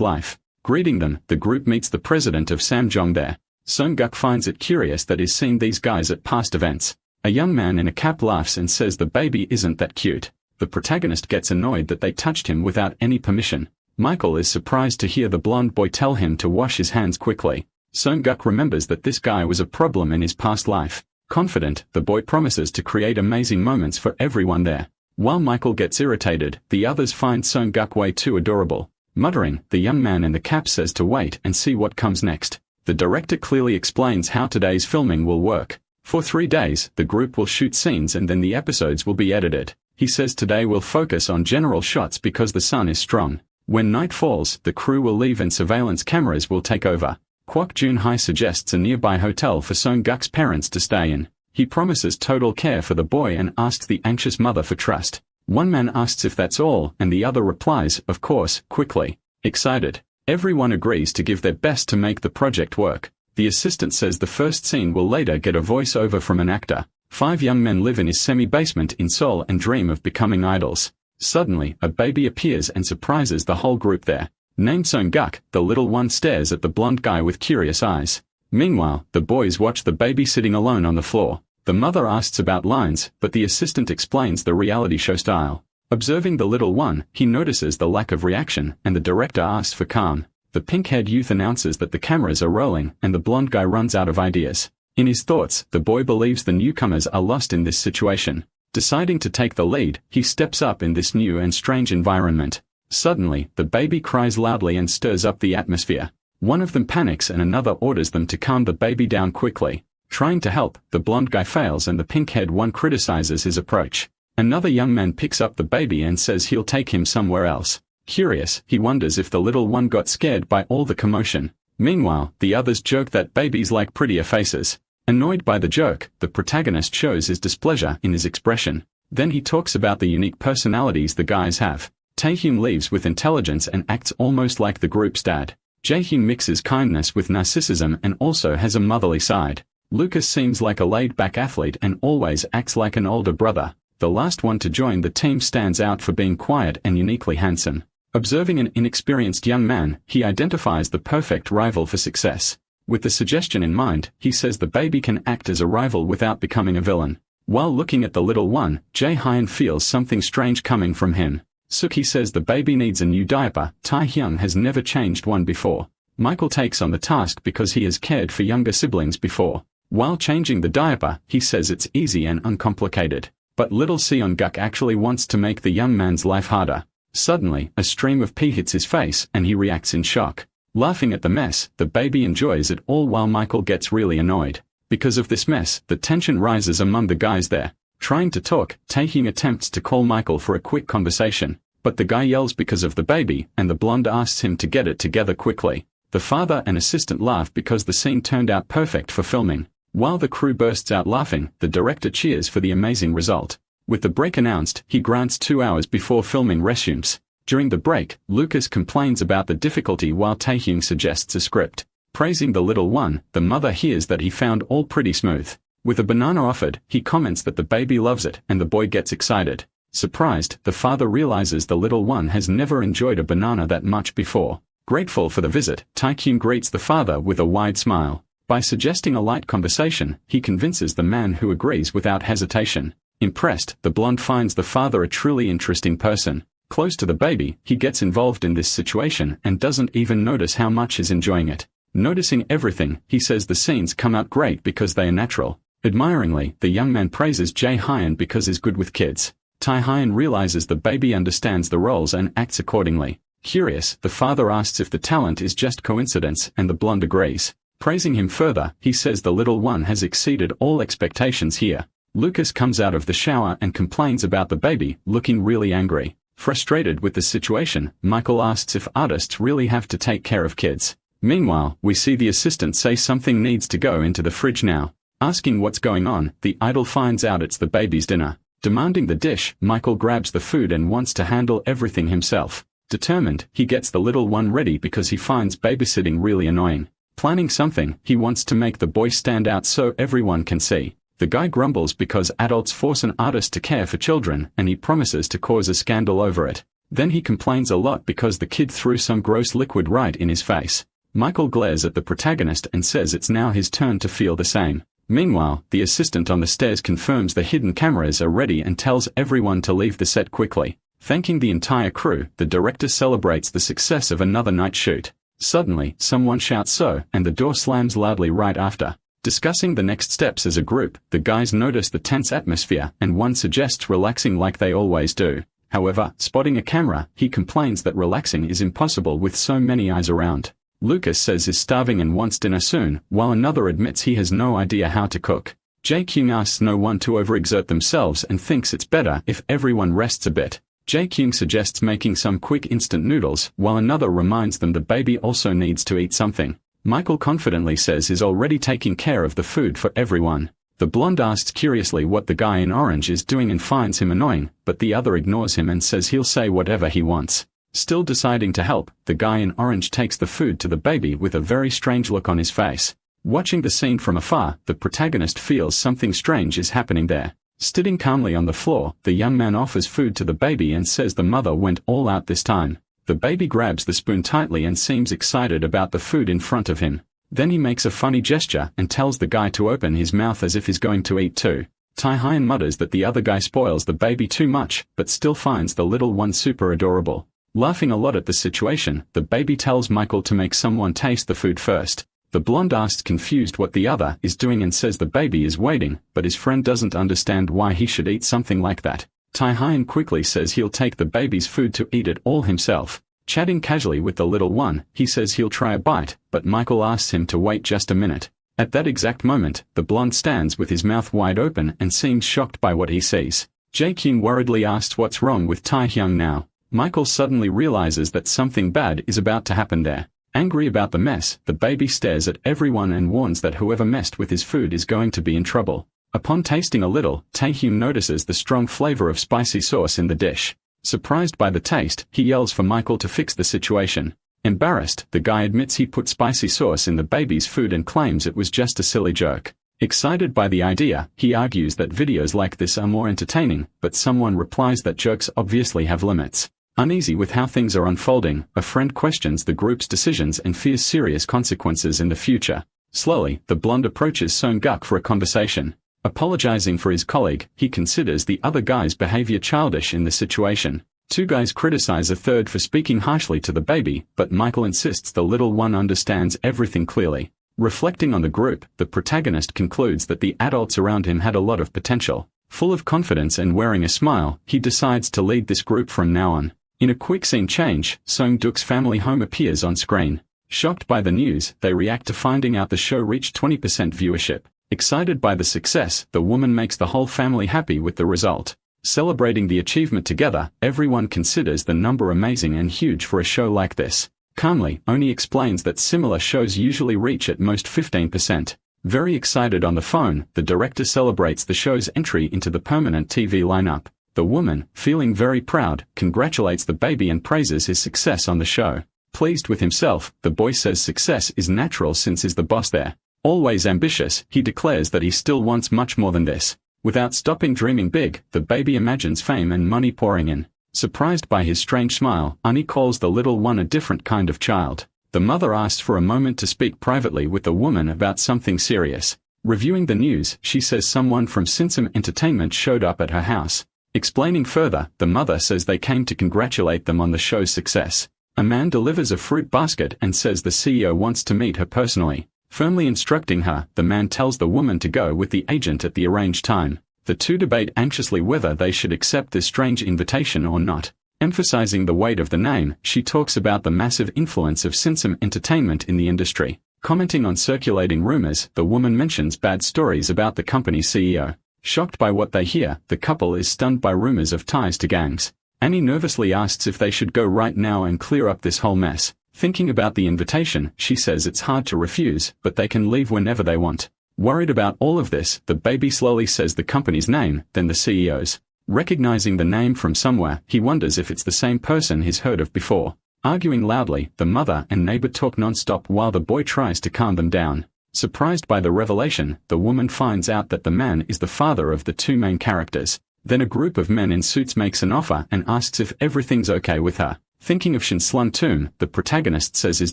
life. Greeting them, the group meets the president of Samjong there. Sung-guk finds it curious that he's seen these guys at past events. A young man in a cap laughs and says the baby isn't that cute. The protagonist gets annoyed that they touched him without any permission. Michael is surprised to hear the blonde boy tell him to wash his hands quickly. Sung-guk remembers that this guy was a problem in his past life. Confident, the boy promises to create amazing moments for everyone there. While Michael gets irritated, the others find Sung-guk way too adorable. Muttering, the young man in the cap says to wait and see what comes next. The director clearly explains how today's filming will work. For 3 days, the group will shoot scenes and then the episodes will be edited. He says today we'll focus on general shots because the sun is strong. When night falls, the crew will leave and surveillance cameras will take over. Kwok Jun-hai suggests a nearby hotel for Sung-guk's parents to stay in. He promises total care for the boy and asks the anxious mother for trust. One man asks if that's all, and the other replies, of course, quickly. Excited, everyone agrees to give their best to make the project work. The assistant says the first scene will later get a voice-over from an actor. 5 young men live in his semi-basement in Seoul and dream of becoming idols. Suddenly, a baby appears and surprises the whole group there. Named Sung-guk, the little one stares at the blonde guy with curious eyes. Meanwhile, the boys watch the baby sitting alone on the floor. The mother asks about lines, but the assistant explains the reality show style. Observing the little one, he notices the lack of reaction, and the director asks for calm. The pink-haired youth announces that the cameras are rolling, and the blonde guy runs out of ideas. In his thoughts, the boy believes the newcomers are lost in this situation. Deciding to take the lead, he steps up in this new and strange environment. Suddenly, the baby cries loudly and stirs up the atmosphere. One of them panics and another orders them to calm the baby down quickly. Trying to help, the blonde guy fails and the pink-haired one criticizes his approach. Another young man picks up the baby and says he'll take him somewhere else. Curious, he wonders if the little one got scared by all the commotion. Meanwhile, the others joke that babies like prettier faces. Annoyed by the joke, the protagonist shows his displeasure in his expression. Then he talks about the unique personalities the guys have. Taehyung leaves with intelligence and acts almost like the group's dad. Jaehyung mixes kindness with narcissism and also has a motherly side. Lucas seems like a laid-back athlete and always acts like an older brother. The last one to join the team stands out for being quiet and uniquely handsome. Observing an inexperienced young man, he identifies the perfect rival for success. With the suggestion in mind, he says the baby can act as a rival without becoming a villain. While looking at the little one, Jae-hyun feels something strange coming from him. Suki says the baby needs a new diaper. Taehyung has never changed one before. Michael takes on the task because he has cared for younger siblings before. While changing the diaper, he says it's easy and uncomplicated. But little Seon-guk actually wants to make the young man's life harder. Suddenly, a stream of pee hits his face and he reacts in shock. Laughing at the mess, the baby enjoys it all while Michael gets really annoyed. Because of this mess, the tension rises among the guys there. Trying to talk, Taehyung attempts to call Michael for a quick conversation. But the guy yells because of the baby, and the blonde asks him to get it together quickly. The father and assistant laugh because the scene turned out perfect for filming. While the crew bursts out laughing, the director cheers for the amazing result. With the break announced, he grants 2 hours before filming resumes. During the break, Lucas complains about the difficulty while Taehyung suggests a script. Praising the little one, the mother hears that he found all pretty smooth. With a banana offered, he comments that the baby loves it and the boy gets excited. Surprised, the father realizes the little one has never enjoyed a banana that much before. Grateful for the visit, Taehyung greets the father with a wide smile. By suggesting a light conversation, he convinces the man who agrees without hesitation. Impressed, the blonde finds the father a truly interesting person. Close to the baby, he gets involved in this situation and doesn't even notice how much he's enjoying it. Noticing everything, he says the scenes come out great because they are natural. Admiringly, the young man praises Jae-hyun because he's good with kids. Taehyung realizes the baby understands the roles and acts accordingly. Curious, the father asks if the talent is just coincidence and the blonde agrees. Praising him further, he says the little one has exceeded all expectations here. Lucas comes out of the shower and complains about the baby, looking really angry. Frustrated with the situation, Michael asks if artists really have to take care of kids. Meanwhile, we see the assistant say something needs to go into the fridge now. Asking what's going on, the idol finds out it's the baby's dinner. Demanding the dish, Michael grabs the food and wants to handle everything himself. Determined, he gets the little one ready because he finds babysitting really annoying. Planning something, he wants to make the boy stand out so everyone can see. The guy grumbles because adults force an artist to care for children, and he promises to cause a scandal over it. Then he complains a lot because the kid threw some gross liquid right in his face. Michael glares at the protagonist and says it's now his turn to feel the same. Meanwhile, the assistant on the stairs confirms the hidden cameras are ready and tells everyone to leave the set quickly. Thanking the entire crew, the director celebrates the success of another night shoot. Suddenly, someone shouts so, and the door slams loudly right after. Discussing the next steps as a group, the guys notice the tense atmosphere, and one suggests relaxing like they always do. However, spotting a camera, he complains that relaxing is impossible with so many eyes around. Lucas says he's starving and wants dinner soon, while another admits he has no idea how to cook. Jae-kyung asks no one to overexert themselves and thinks it's better if everyone rests a bit. Jae-kyung suggests making some quick instant noodles, while another reminds them the baby also needs to eat something. Michael confidently says he's already taking care of the food for everyone. The blonde asks curiously what the guy in orange is doing and finds him annoying, but the other ignores him and says he'll say whatever he wants. Still deciding to help, the guy in orange takes the food to the baby with a very strange look on his face. Watching the scene from afar, the protagonist feels something strange is happening there. Sitting calmly on the floor, the young man offers food to the baby and says the mother went all out this time. The baby grabs the spoon tightly and seems excited about the food in front of him. Then he makes a funny gesture and tells the guy to open his mouth as if he's going to eat too. Tae-hyun mutters that the other guy spoils the baby too much, but still finds the little one super adorable. Laughing a lot at the situation, the baby tells Michael to make someone taste the food first. The blonde asks confused what the other is doing and says the baby is waiting, but his friend doesn't understand why he should eat something like that. Tae-hyun quickly says he'll take the baby's food to eat it all himself. Chatting casually with the little one, he says he'll try a bite, but Michael asks him to wait just a minute. At that exact moment, the blonde stands with his mouth wide open and seems shocked by what he sees. Jae-kyung worriedly asks what's wrong with Tae-hyun now. Michael suddenly realizes that something bad is about to happen there. Angry about the mess, the baby stares at everyone and warns that whoever messed with his food is going to be in trouble. Upon tasting a little, Tae-hyun notices the strong flavor of spicy sauce in the dish. Surprised by the taste, he yells for Michael to fix the situation. Embarrassed, the guy admits he put spicy sauce in the baby's food and claims it was just a silly joke. Excited by the idea, he argues that videos like this are more entertaining, but someone replies that jokes obviously have limits. Uneasy with how things are unfolding, a friend questions the group's decisions and fears serious consequences in the future. Slowly, the blonde approaches Sung-guk for a conversation. Apologizing for his colleague, he considers the other guy's behavior childish in the situation. Two guys criticize a third for speaking harshly to the baby, but Michael insists the little one understands everything clearly. Reflecting on the group, the protagonist concludes that the adults around him had a lot of potential. Full of confidence and wearing a smile, he decides to lead this group from now on. In a quick scene change, Sung-duk's family home appears on screen. Shocked by the news, they react to finding out the show reached 20% viewership. Excited by the success, the woman makes the whole family happy with the result. Celebrating the achievement together, everyone considers the number amazing and huge for a show like this. Calmly, Oni explains that similar shows usually reach at most 15%. Very excited on the phone, the director celebrates the show's entry into the permanent TV lineup. The woman, feeling very proud, congratulates the baby and praises his success on the show. Pleased with himself, the boy says success is natural since he's the boss there. Always ambitious, he declares that he still wants much more than this. Without stopping dreaming big, the baby imagines fame and money pouring in. Surprised by his strange smile, Ani calls the little one a different kind of child. The mother asks for a moment to speak privately with the woman about something serious. Reviewing the news, she says someone from Sinsum Entertainment showed up at her house. Explaining further, the mother says they came to congratulate them on the show's success. A man delivers a fruit basket and says the CEO wants to meet her personally. Firmly instructing her, the man tells the woman to go with the agent at the arranged time. The two debate anxiously whether they should accept this strange invitation or not. Emphasizing the weight of the name, she talks about the massive influence of Sinsum Entertainment in the industry. Commenting on circulating rumors, the woman mentions bad stories about the company's CEO. Shocked by what they hear, the couple is stunned by rumors of ties to gangs. Annie nervously asks if they should go right now and clear up this whole mess. Thinking about the invitation, she says it's hard to refuse, but they can leave whenever they want. Worried about all of this, the baby slowly says the company's name, then the CEO's. Recognizing the name from somewhere, he wonders if it's the same person he's heard of before. Arguing loudly, the mother and neighbor talk non-stop while the boy tries to calm them down. Surprised by the revelation, the woman finds out that the man is the father of the two main characters. Then a group of men in suits makes an offer and asks if everything's okay with her. Thinking of Shin-Slung-toon, the protagonist says is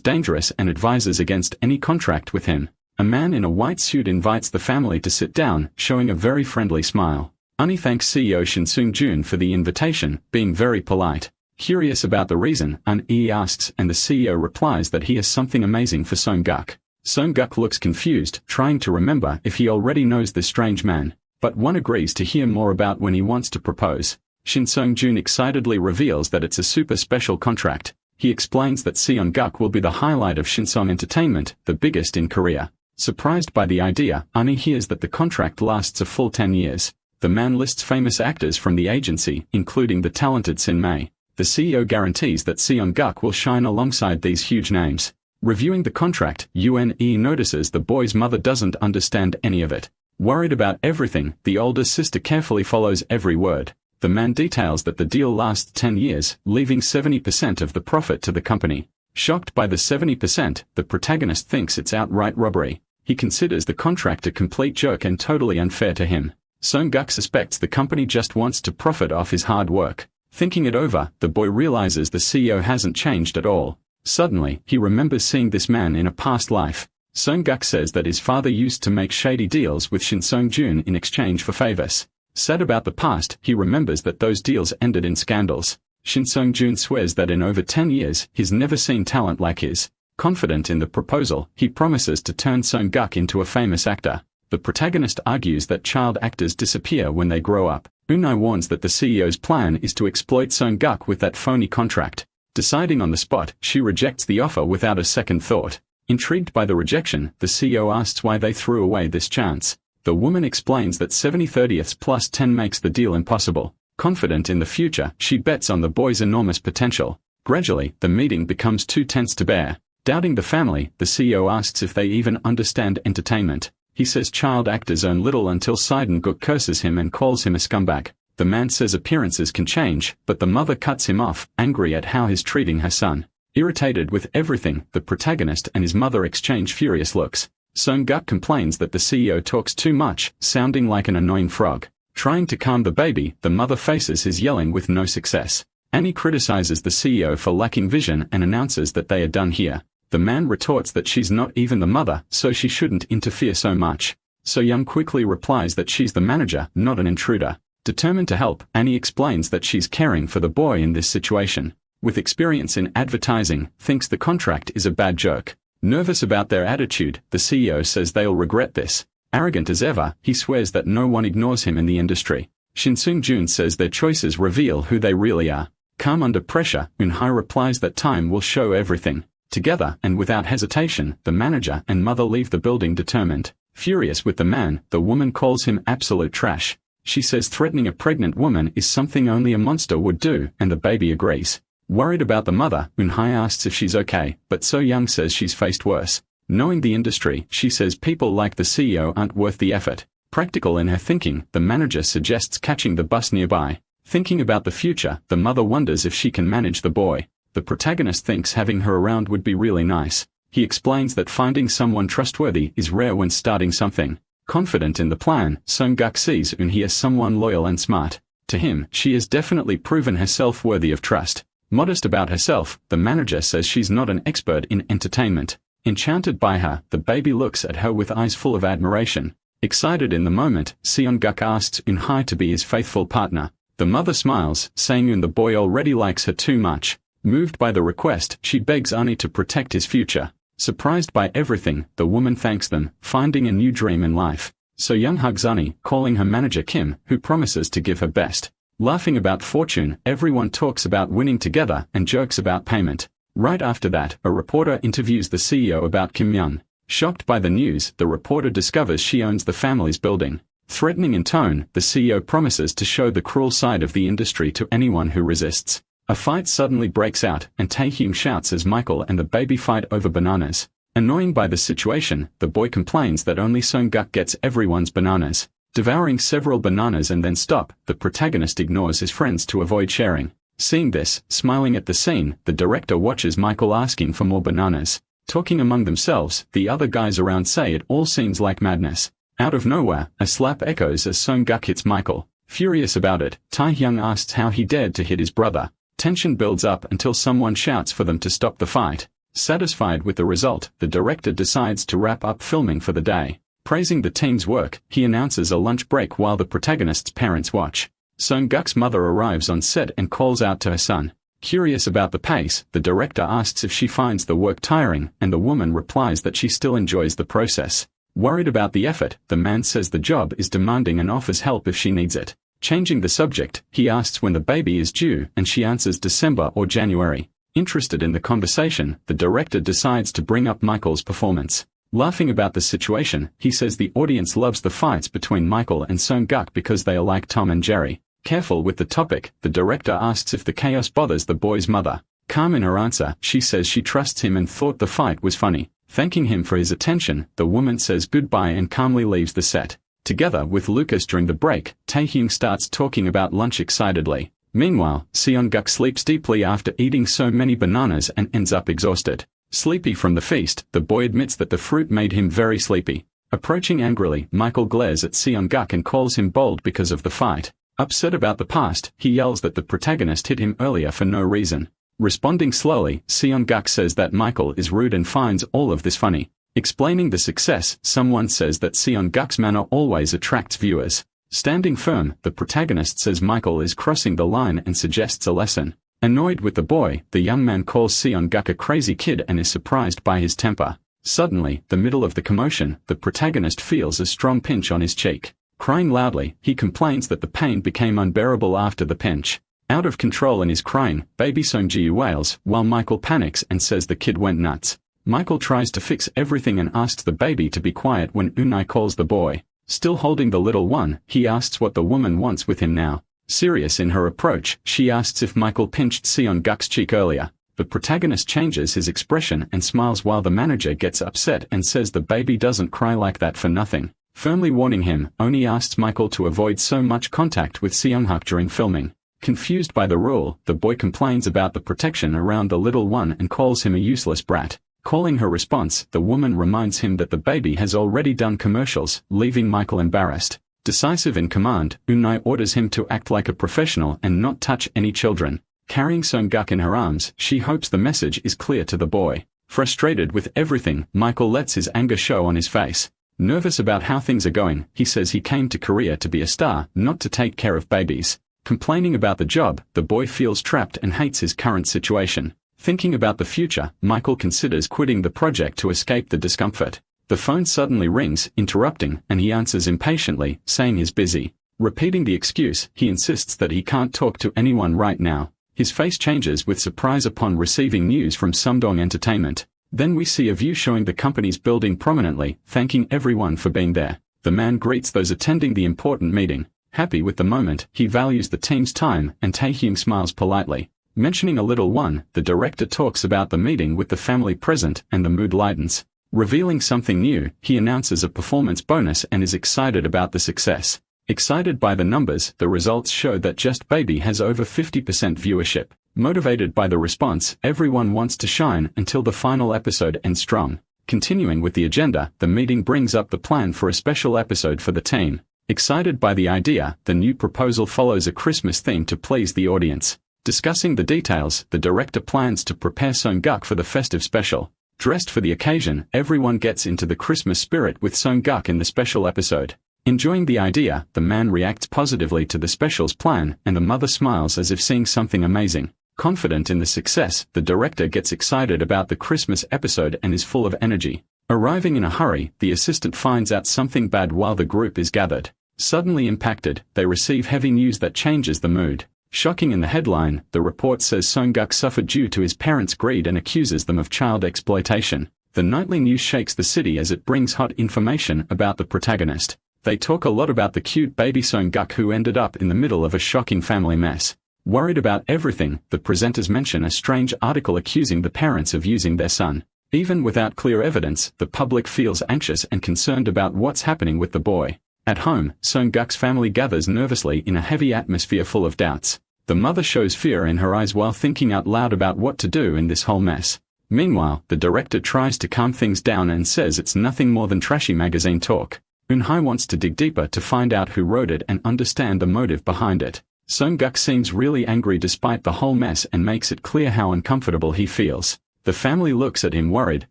dangerous and advises against any contract with him. A man in a white suit invites the family to sit down, showing a very friendly smile. Ani thanks CEO Shin Seung-joon for the invitation, being very polite. Curious about the reason, An-e asks and the CEO replies that he has something amazing for Seung-guk. Seung-guk looks confused, trying to remember if he already knows this strange man. But one agrees to hear more about when he wants to propose. Shin Seung-joon excitedly reveals that it's a super special contract. He explains that Seung-guk will be the highlight of Shinseong Entertainment, the biggest in Korea. Surprised by the idea, Ani hears that the contract lasts a full 10 years. The man lists famous actors from the agency, including the talented Sin Mei. The CEO guarantees that Seung-guk will shine alongside these huge names. Reviewing the contract, Une notices the boy's mother doesn't understand any of it. Worried about everything, the older sister carefully follows every word. The man details that the deal lasts 10 years, leaving 70% of the profit to the company. Shocked by the 70%, the protagonist thinks it's outright robbery. He considers the contract a complete joke and totally unfair to him. Seung-guk suspects the company just wants to profit off his hard work. Thinking it over, the boy realizes the CEO hasn't changed at all. Suddenly, he remembers seeing this man in a past life. Seung-guk says that his father used to make shady deals with Shin Seung-joon in exchange for favors. Sad about the past, he remembers that those deals ended in scandals. Shin Seung-joon swears that in over 10 years, he's never seen talent like his. Confident in the proposal, he promises to turn Seung-guk into a famous actor. The protagonist argues that child actors disappear when they grow up. Unai warns that the CEO's plan is to exploit Seung-guk with that phony contract. Deciding on the spot, she rejects the offer without a second thought. Intrigued by the rejection, the CEO asks why they threw away this chance. The woman explains that 70/30 plus 10 makes the deal impossible. Confident in the future, she bets on the boy's enormous potential. Gradually, the meeting becomes too tense to bear. Doubting the family, the CEO asks if they even understand entertainment. He says child actors earn little until Seung-guk curses him and calls him a scumbag. The man says appearances can change, but the mother cuts him off, angry at how he's treating her son. Irritated with everything, the protagonist and his mother exchange furious looks. Seung-guk complains that the CEO talks too much, sounding like an annoying frog. Trying to calm the baby, the mother faces his yelling with no success. Annie criticizes the CEO for lacking vision and announces that they are done here. The man retorts that she's not even the mother, so she shouldn't interfere so much. So-young quickly replies that she's the manager, not an intruder. Determined to help, Annie explains that she's caring for the boy in this situation. With experience in advertising, thinks the contract is a bad joke. Nervous about their attitude, the CEO says they'll regret this. Arrogant as ever, he swears that no one ignores him in the industry. Shin Seung-joon says their choices reveal who they really are. Calm under pressure, Eun-hye replies that time will show everything. Together, and without hesitation, the manager and mother leave the building determined. Furious with the man, the woman calls him absolute trash. She says threatening a pregnant woman is something only a monster would do, and the baby agrees. Worried about the mother, Eun-hye asks if she's okay, but So-young says she's faced worse. Knowing the industry, she says people like the CEO aren't worth the effort. Practical in her thinking, the manager suggests catching the bus nearby. Thinking about the future, the mother wonders if she can manage the boy. The protagonist thinks having her around would be really nice. He explains that finding someone trustworthy is rare when starting something. Confident in the plan, Seung-guk sees Eun-hye as someone loyal and smart. To him, she has definitely proven herself worthy of trust. Modest about herself, the manager says she's not an expert in entertainment. Enchanted by her, the baby looks at her with eyes full of admiration. Excited in the moment, Seung-guk asks Eun-hye to be his faithful partner. The mother smiles, saying the boy already likes her too much. Moved by the request, she begs Ani to protect his future. Surprised by everything, the woman thanks them, finding a new dream in life. So-young hugs Ani, calling her manager Kim, who promises to give her best. Laughing about fortune, everyone talks about winning together and jokes about payment. Right after that, a reporter interviews the CEO about Kim Young. Shocked by the news, the reporter discovers she owns the family's building. Threatening in tone, the CEO promises to show the cruel side of the industry to anyone who resists. A fight suddenly breaks out, and Taehyung shouts as Michael and the baby fight over bananas. Annoyed by the situation, the boy complains that only Seung-guk gets everyone's bananas. devouring several bananas and then stop. The protagonist ignores his friends to avoid sharing. Seeing this, smiling at the scene, the director watches Michael asking for more bananas. Talking among themselves, the other guys around say it all seems like madness. Out of nowhere, a slap echoes as Song-guk hits Michael. Furious about it, Tae-hyung asks how he dared to hit his brother. Tension builds up until someone shouts for them to stop the fight. Satisfied with the result, the director decides to wrap up filming for the day. Praising the team's work, he announces a lunch break while the protagonist's parents watch. Song-guk's mother arrives on set and calls out to her son. Curious about the pace, the director asks if she finds the work tiring, and the woman replies that she still enjoys the process. Worried about the effort, the man says the job is demanding and offers help if she needs it. Changing the subject, he asks when the baby is due, and she answers December or January. Interested in the conversation, the director decides to bring up Michael's performance. Laughing about the situation, he says the audience loves the fights between Michael and Song-guk because they are like Tom and Jerry. Careful with the topic, the director asks if the chaos bothers the boy's mother. Calm in her answer, she says she trusts him and thought the fight was funny. Thanking him for his attention, the woman says goodbye and calmly leaves the set. Together with Lucas during the break, Tae-hyung starts talking about lunch excitedly. Meanwhile, Seong-guk sleeps deeply after eating so many bananas and ends up exhausted. Sleepy from the feast, the boy admits that the fruit made him very sleepy. Approaching angrily, Michael glares at Seong-guk and calls him bold because of the fight. Upset about the past, he yells that the protagonist hit him earlier for no reason. Responding slowly, Seong-guk says that Michael is rude and finds all of this funny. Explaining the success, someone says that Seong-guk's manner always attracts viewers. Standing firm, the protagonist says Michael is crossing the line and suggests a lesson. Annoyed with the boy, the young man calls Seong-guk a crazy kid and is surprised by his temper. Suddenly, the middle of the commotion, the protagonist feels a strong pinch on his cheek. Crying loudly, he complains that the pain became unbearable after the pinch. Out of control in his crying, baby Song-ji wails, while Michael panics and says the kid went nuts. Michael tries to fix everything and asks the baby to be quiet when Unai calls the boy. Still holding the little one, he asks what the woman wants with him now. Serious in her approach, she asks if Michael pinched Seong-guk's cheek earlier. The protagonist changes his expression and smiles while the manager gets upset and says the baby doesn't cry like that for nothing. Firmly warning him, Oni asks Michael to avoid so much contact with Seong-guk during filming. Confused by the rule, the boy complains about the protection around the little one and calls him a useless brat. Calling her response, the woman reminds him that the baby has already done commercials, leaving Michael embarrassed. Decisive in command, Unai orders him to act like a professional and not touch any children. Carrying Song-guk in her arms, she hopes the message is clear to the boy. Frustrated with everything, Michael lets his anger show on his face. Nervous about how things are going, he says he came to Korea to be a star, not to take care of babies. Complaining about the job, the boy feels trapped and hates his current situation. Thinking about the future, Michael considers quitting the project to escape the discomfort. The phone suddenly rings, interrupting, and he answers impatiently, saying he's busy. Repeating the excuse, he insists that he can't talk to anyone right now. His face changes with surprise upon receiving news from Sumdong Entertainment. Then we see a view showing the company's building prominently, thanking everyone for being there. The man greets those attending the important meeting. Happy with the moment, he values the team's time, and Tae-hyung smiles politely. Mentioning a little one, the director talks about the meeting with the family present, and the mood lightens. Revealing something new, he announces a performance bonus and is excited about the success. Excited by the numbers, the results show that Just Baby has over 50% viewership. Motivated by the response, everyone wants to shine until the final episode ends strong. Continuing with the agenda, the meeting brings up the plan for a special episode for the team. Excited by the idea, the new proposal follows a Christmas theme to please the audience. Discussing the details, the director plans to prepare Song-guk for the festive special. Dressed for the occasion, everyone gets into the Christmas spirit with Song-guk in the special episode. Enjoying the idea, the man reacts positively to the special's plan, and the mother smiles as if seeing something amazing. Confident in the success, the director gets excited about the Christmas episode and is full of energy. Arriving in a hurry, the assistant finds out something bad while the group is gathered. Suddenly impacted, they receive heavy news that changes the mood. Shocking in the headline, the report says Song-guk suffered due to his parents' greed and accuses them of child exploitation. The nightly news shakes the city as it brings hot information about the protagonist. They talk a lot about the cute baby Song-guk who ended up in the middle of a shocking family mess. Worried about everything, the presenters mention a strange article accusing the parents of using their son. Even without clear evidence, the public feels anxious and concerned about what's happening with the boy. At home, Song-guk's family gathers nervously in a heavy atmosphere full of doubts. The mother shows fear in her eyes while thinking out loud about what to do in this whole mess. Meanwhile, the director tries to calm things down and says it's nothing more than trashy magazine talk. Eun-hye wants to dig deeper to find out who wrote it and understand the motive behind it. Song-guk seems really angry despite the whole mess and makes it clear how uncomfortable he feels. The family looks at him worried,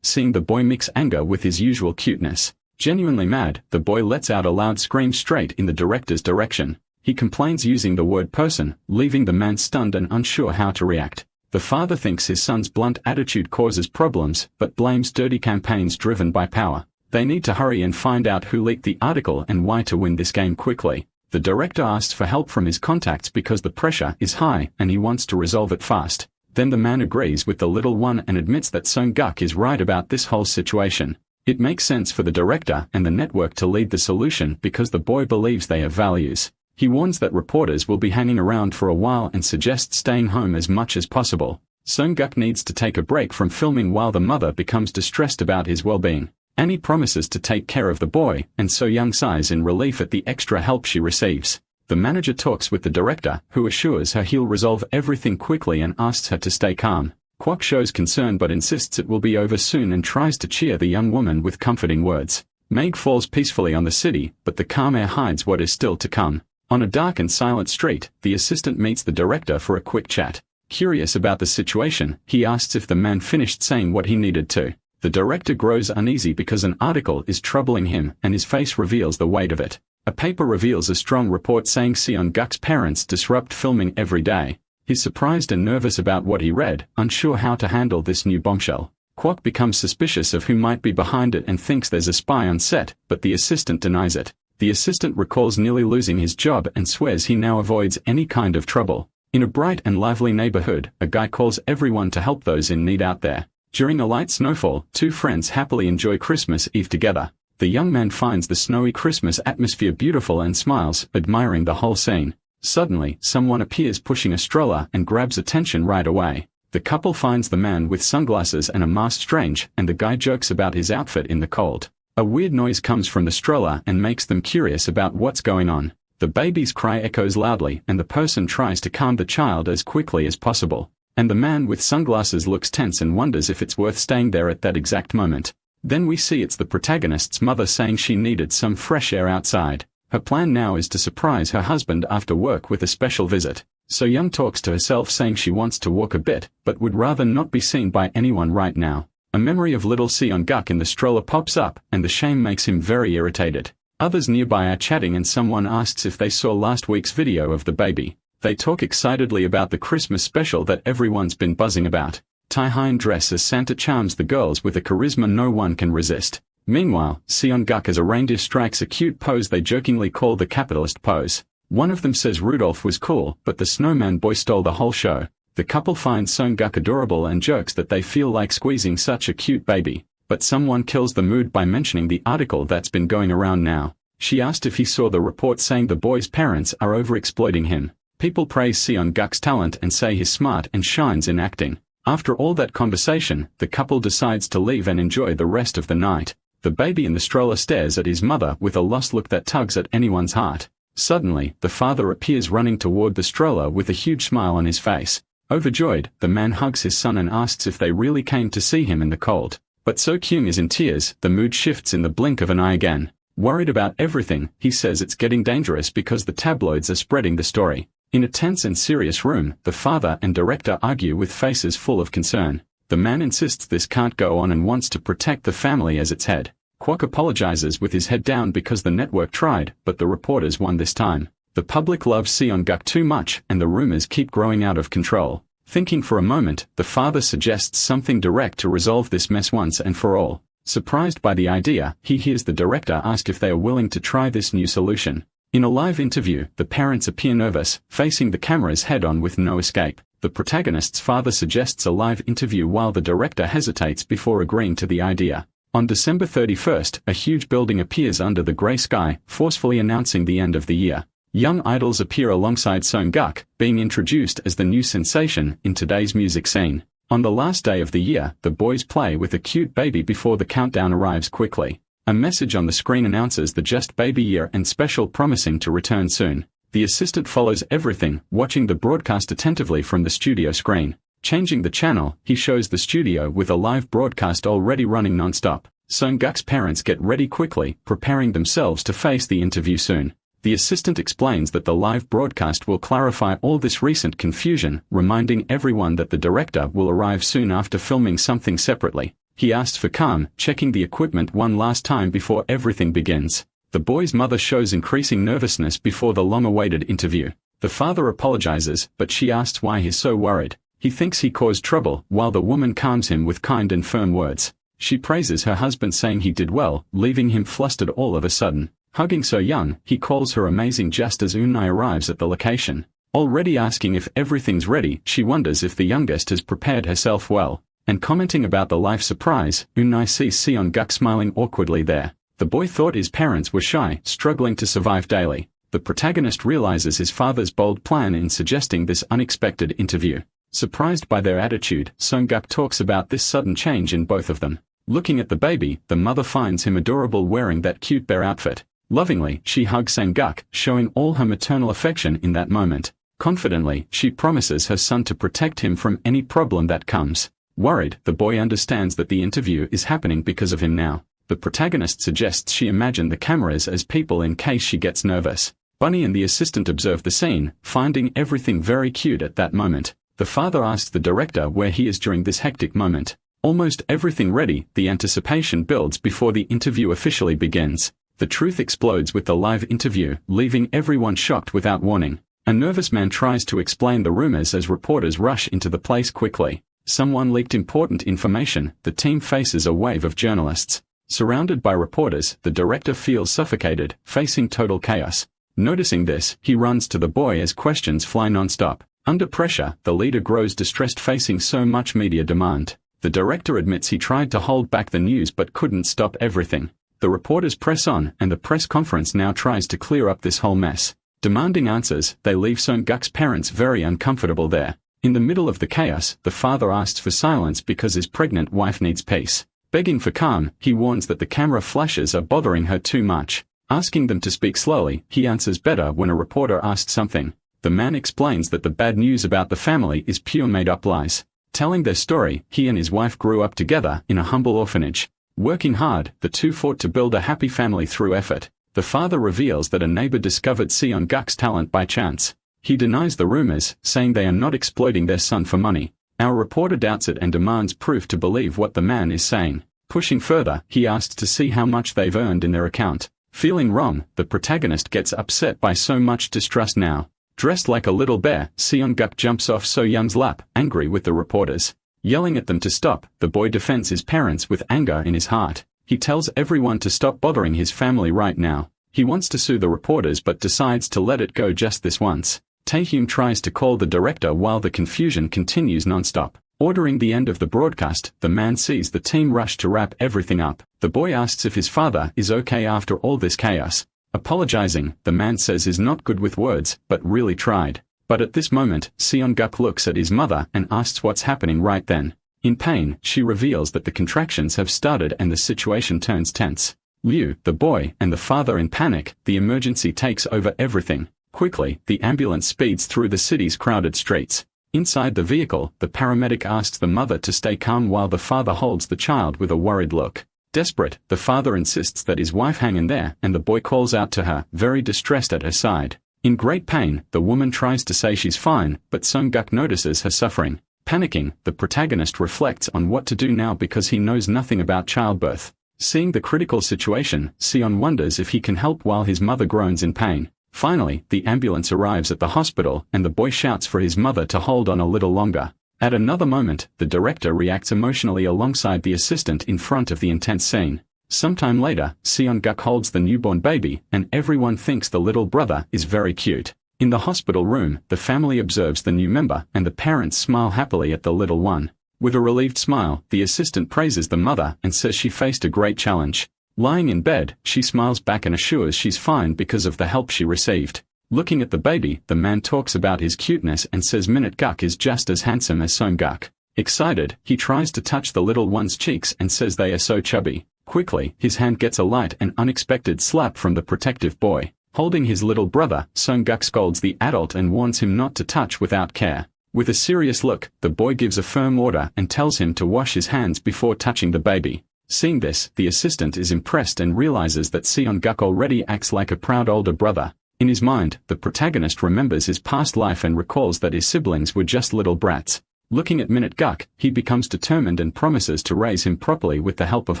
seeing the boy mix anger with his usual cuteness. Genuinely mad, the boy lets out a loud scream straight in the director's direction. He complains using the word person, leaving the man stunned and unsure how to react. The father thinks his son's blunt attitude causes problems, but blames dirty campaigns driven by power. They need to hurry and find out who leaked the article and why to win this game quickly. The director asks for help from his contacts because the pressure is high and he wants to resolve it fast. Then the man agrees with the little one and admits that Song-guk is right about this whole situation. It makes sense for the director and the network to lead the solution because the boy believes they have values. He warns that reporters will be hanging around for a while and suggests staying home as much as possible. Song-guk needs to take a break from filming while the mother becomes distressed about his well-being. Annie promises to take care of the boy, and So-young sighs in relief at the extra help she receives. The manager talks with the director, who assures her he'll resolve everything quickly and asks her to stay calm. Kwok shows concern but insists it will be over soon and tries to cheer the young woman with comforting words. Meg falls peacefully on the city, but the calm air hides what is still to come. On a dark and silent street, the assistant meets the director for a quick chat. Curious about the situation, he asks if the man finished saying what he needed to. The director grows uneasy because an article is troubling him and his face reveals the weight of it. A paper reveals a strong report saying Seon-guk's parents disrupt filming every day. He's surprised and nervous about what he read, unsure how to handle this new bombshell. Kwok becomes suspicious of who might be behind it and thinks there's a spy on set, but the assistant denies it. The assistant recalls nearly losing his job and swears he now avoids any kind of trouble. In a bright and lively neighborhood, a guy calls everyone to help those in need out there. During a light snowfall, two friends happily enjoy Christmas Eve together. The young man finds the snowy Christmas atmosphere beautiful and smiles, admiring the whole scene. Suddenly, someone appears pushing a stroller and grabs attention right away. The couple finds the man with sunglasses and a mask strange, and the guy jokes about his outfit in the cold. A weird noise comes from the stroller and makes them curious about what's going on. The baby's cry echoes loudly and the person tries to calm the child as quickly as possible. And the man with sunglasses looks tense and wonders if it's worth staying there at that exact moment. Then we see it's the protagonist's mother saying she needed some fresh air outside. Her plan now is to surprise her husband after work with a special visit. So-young talks to herself saying she wants to walk a bit, but would rather not be seen by anyone right now. A memory of little Seon-guk in the stroller pops up, and the shame makes him very irritated. Others nearby are chatting and someone asks if they saw last week's video of the baby. They talk excitedly about the Christmas special that everyone's been buzzing about. Taehyun dress as Santa charms the girls with a charisma no one can resist. Meanwhile, Seon-guk as a reindeer strikes a cute pose they jokingly call the capitalist pose. One of them says Rudolph was cool, but the snowman boy stole the whole show. The couple finds Song-guk adorable and jokes that they feel like squeezing such a cute baby. But someone kills the mood by mentioning the article that's been going around now. She asked if he saw the report saying the boy's parents are overexploiting him. People praise Seon-guk's talent and say he's smart and shines in acting. After all that conversation, the couple decides to leave and enjoy the rest of the night. The baby in the stroller stares at his mother with a lost look that tugs at anyone's heart. Suddenly, the father appears running toward the stroller with a huge smile on his face. Overjoyed, the man hugs his son and asks if they really came to see him in the cold. But So-kyung is in tears, the mood shifts in the blink of an eye again. Worried about everything, he says it's getting dangerous because the tabloids are spreading the story. In a tense and serious room, the father and director argue with faces full of concern. The man insists this can't go on and wants to protect the family as its head. Kwok apologizes with his head down because the network tried, but the reporters won this time. The public loves Seon-guk too much, and the rumors keep growing out of control. Thinking for a moment, the father suggests something direct to resolve this mess once and for all. Surprised by the idea, he hears the director ask if they are willing to try this new solution. In a live interview, the parents appear nervous, facing the cameras head-on with no escape. The protagonist's father suggests a live interview while the director hesitates before agreeing to the idea. On December 31st, a huge building appears under the grey sky, forcefully announcing the end of the year. Young idols appear alongside Song-guk, being introduced as the new sensation in today's music scene. On the last day of the year, the boys play with a cute baby before the countdown arrives quickly. A message on the screen announces the just baby year and special promising to return soon. The assistant follows everything, watching the broadcast attentively from the studio screen. Changing the channel, he shows the studio with a live broadcast already running non-stop. Seongguk's parents get ready quickly, preparing themselves to face the interview soon. The assistant explains that the live broadcast will clarify all this recent confusion, reminding everyone that the director will arrive soon after filming something separately. He asks for calm, checking the equipment one last time before everything begins. The boy's mother shows increasing nervousness before the long-awaited interview. The father apologizes, but she asks why he's so worried. He thinks he caused trouble, while the woman calms him with kind and firm words. She praises her husband, saying he did well, leaving him flustered all of a sudden. Hugging So Young, he calls her amazing just as Eun-nae arrives at the location. Already asking if everything's ready, she wonders if the youngest has prepared herself well. And commenting about the life surprise, Eun-nae sees Seongguk smiling awkwardly there. The boy thought his parents were shy, struggling to survive daily. The protagonist realizes his father's bold plan in suggesting this unexpected interview. Surprised by their attitude, Seongguk talks about this sudden change in both of them. Looking at the baby, the mother finds him adorable wearing that cute bear outfit. Lovingly, she hugs Seongguk, showing all her maternal affection in that moment. Confidently, she promises her son to protect him from any problem that comes. Worried, the boy understands that the interview is happening because of him now. The protagonist suggests she imagine the cameras as people in case she gets nervous. Bunny and the assistant observe the scene, finding everything very cute at that moment. The father asks the director where he is during this hectic moment. Almost everything ready, the anticipation builds before the interview officially begins. The truth explodes with the live interview, leaving everyone shocked without warning. A nervous man tries to explain the rumors as reporters rush into the place quickly. Someone leaked important information. The team faces a wave of journalists. Surrounded by reporters, the director feels suffocated, facing total chaos. Noticing this, he runs to the boy as questions fly non-stop. Under pressure, the leader grows distressed, facing so much media demand. The director admits he tried to hold back the news but couldn't stop everything. The reporters press on, and the press conference now tries to clear up this whole mess. Demanding answers, they leave Seongguk's parents very uncomfortable there. In the middle of the chaos, the father asks for silence because his pregnant wife needs peace. Begging for calm, he warns that the camera flashes are bothering her too much. Asking them to speak slowly, he answers better when a reporter asks something. The man explains that the bad news about the family is pure made-up lies. Telling their story, he and his wife grew up together in a humble orphanage. Working hard, the two fought to build a happy family through effort. The father reveals that a neighbor discovered Seongguk's talent by chance. He denies the rumors, saying they are not exploiting their son for money. Our reporter doubts it and demands proof to believe what the man is saying. Pushing further, he asks to see how much they've earned in their account. Feeling wrong, the protagonist gets upset by so much distrust now. Dressed like a little bear, Seongguk jumps off So Young's lap, angry with the reporters. Yelling at them to stop, the boy defends his parents with anger in his heart. He tells everyone to stop bothering his family right now. He wants to sue the reporters but decides to let it go just this once. Taehyung tries to call the director while the confusion continues non-stop. Ordering the end of the broadcast, the man sees the team rush to wrap everything up. The boy asks if his father is okay after all this chaos. Apologizing, the man says he's not good with words, but really tried. But at this moment, Seongguk looks at his mother and asks what's happening right then. In pain, she reveals that the contractions have started and the situation turns tense. Liu, the boy, and the father in panic, the emergency takes over everything. Quickly, the ambulance speeds through the city's crowded streets. Inside the vehicle, the paramedic asks the mother to stay calm while the father holds the child with a worried look. Desperate, the father insists that his wife hang in there, and the boy calls out to her, very distressed at her side. In great pain, the woman tries to say she's fine, but Seongguk notices her suffering. Panicking, the protagonist reflects on what to do now because he knows nothing about childbirth. Seeing the critical situation, Seon wonders if he can help while his mother groans in pain. Finally, the ambulance arrives at the hospital and the boy shouts for his mother to hold on a little longer. At another moment, the director reacts emotionally alongside the assistant in front of the intense scene. Sometime later, Seongguk holds the newborn baby, and everyone thinks the little brother is very cute. In the hospital room, the family observes the new member, and the parents smile happily at the little one. With a relieved smile, the assistant praises the mother and says she faced a great challenge. Lying in bed, she smiles back and assures she's fine because of the help she received. Looking at the baby, the man talks about his cuteness and says Minute-guk is just as handsome as Seongguk. Excited, he tries to touch the little one's cheeks and says they are so chubby. quickly, his hand gets a light and unexpected slap from the protective boy. Holding his little brother, Sung-guk scolds the adult and warns him not to touch without care. With a serious look, the boy gives a firm order and tells him to wash his hands before touching the baby. Seeing this, the assistant is impressed and realizes that Seon-guk already acts like a proud older brother. In his mind, the protagonist remembers his past life and recalls that his siblings were just little brats. Looking at Minute-guk, he becomes determined and promises to raise him properly with the help of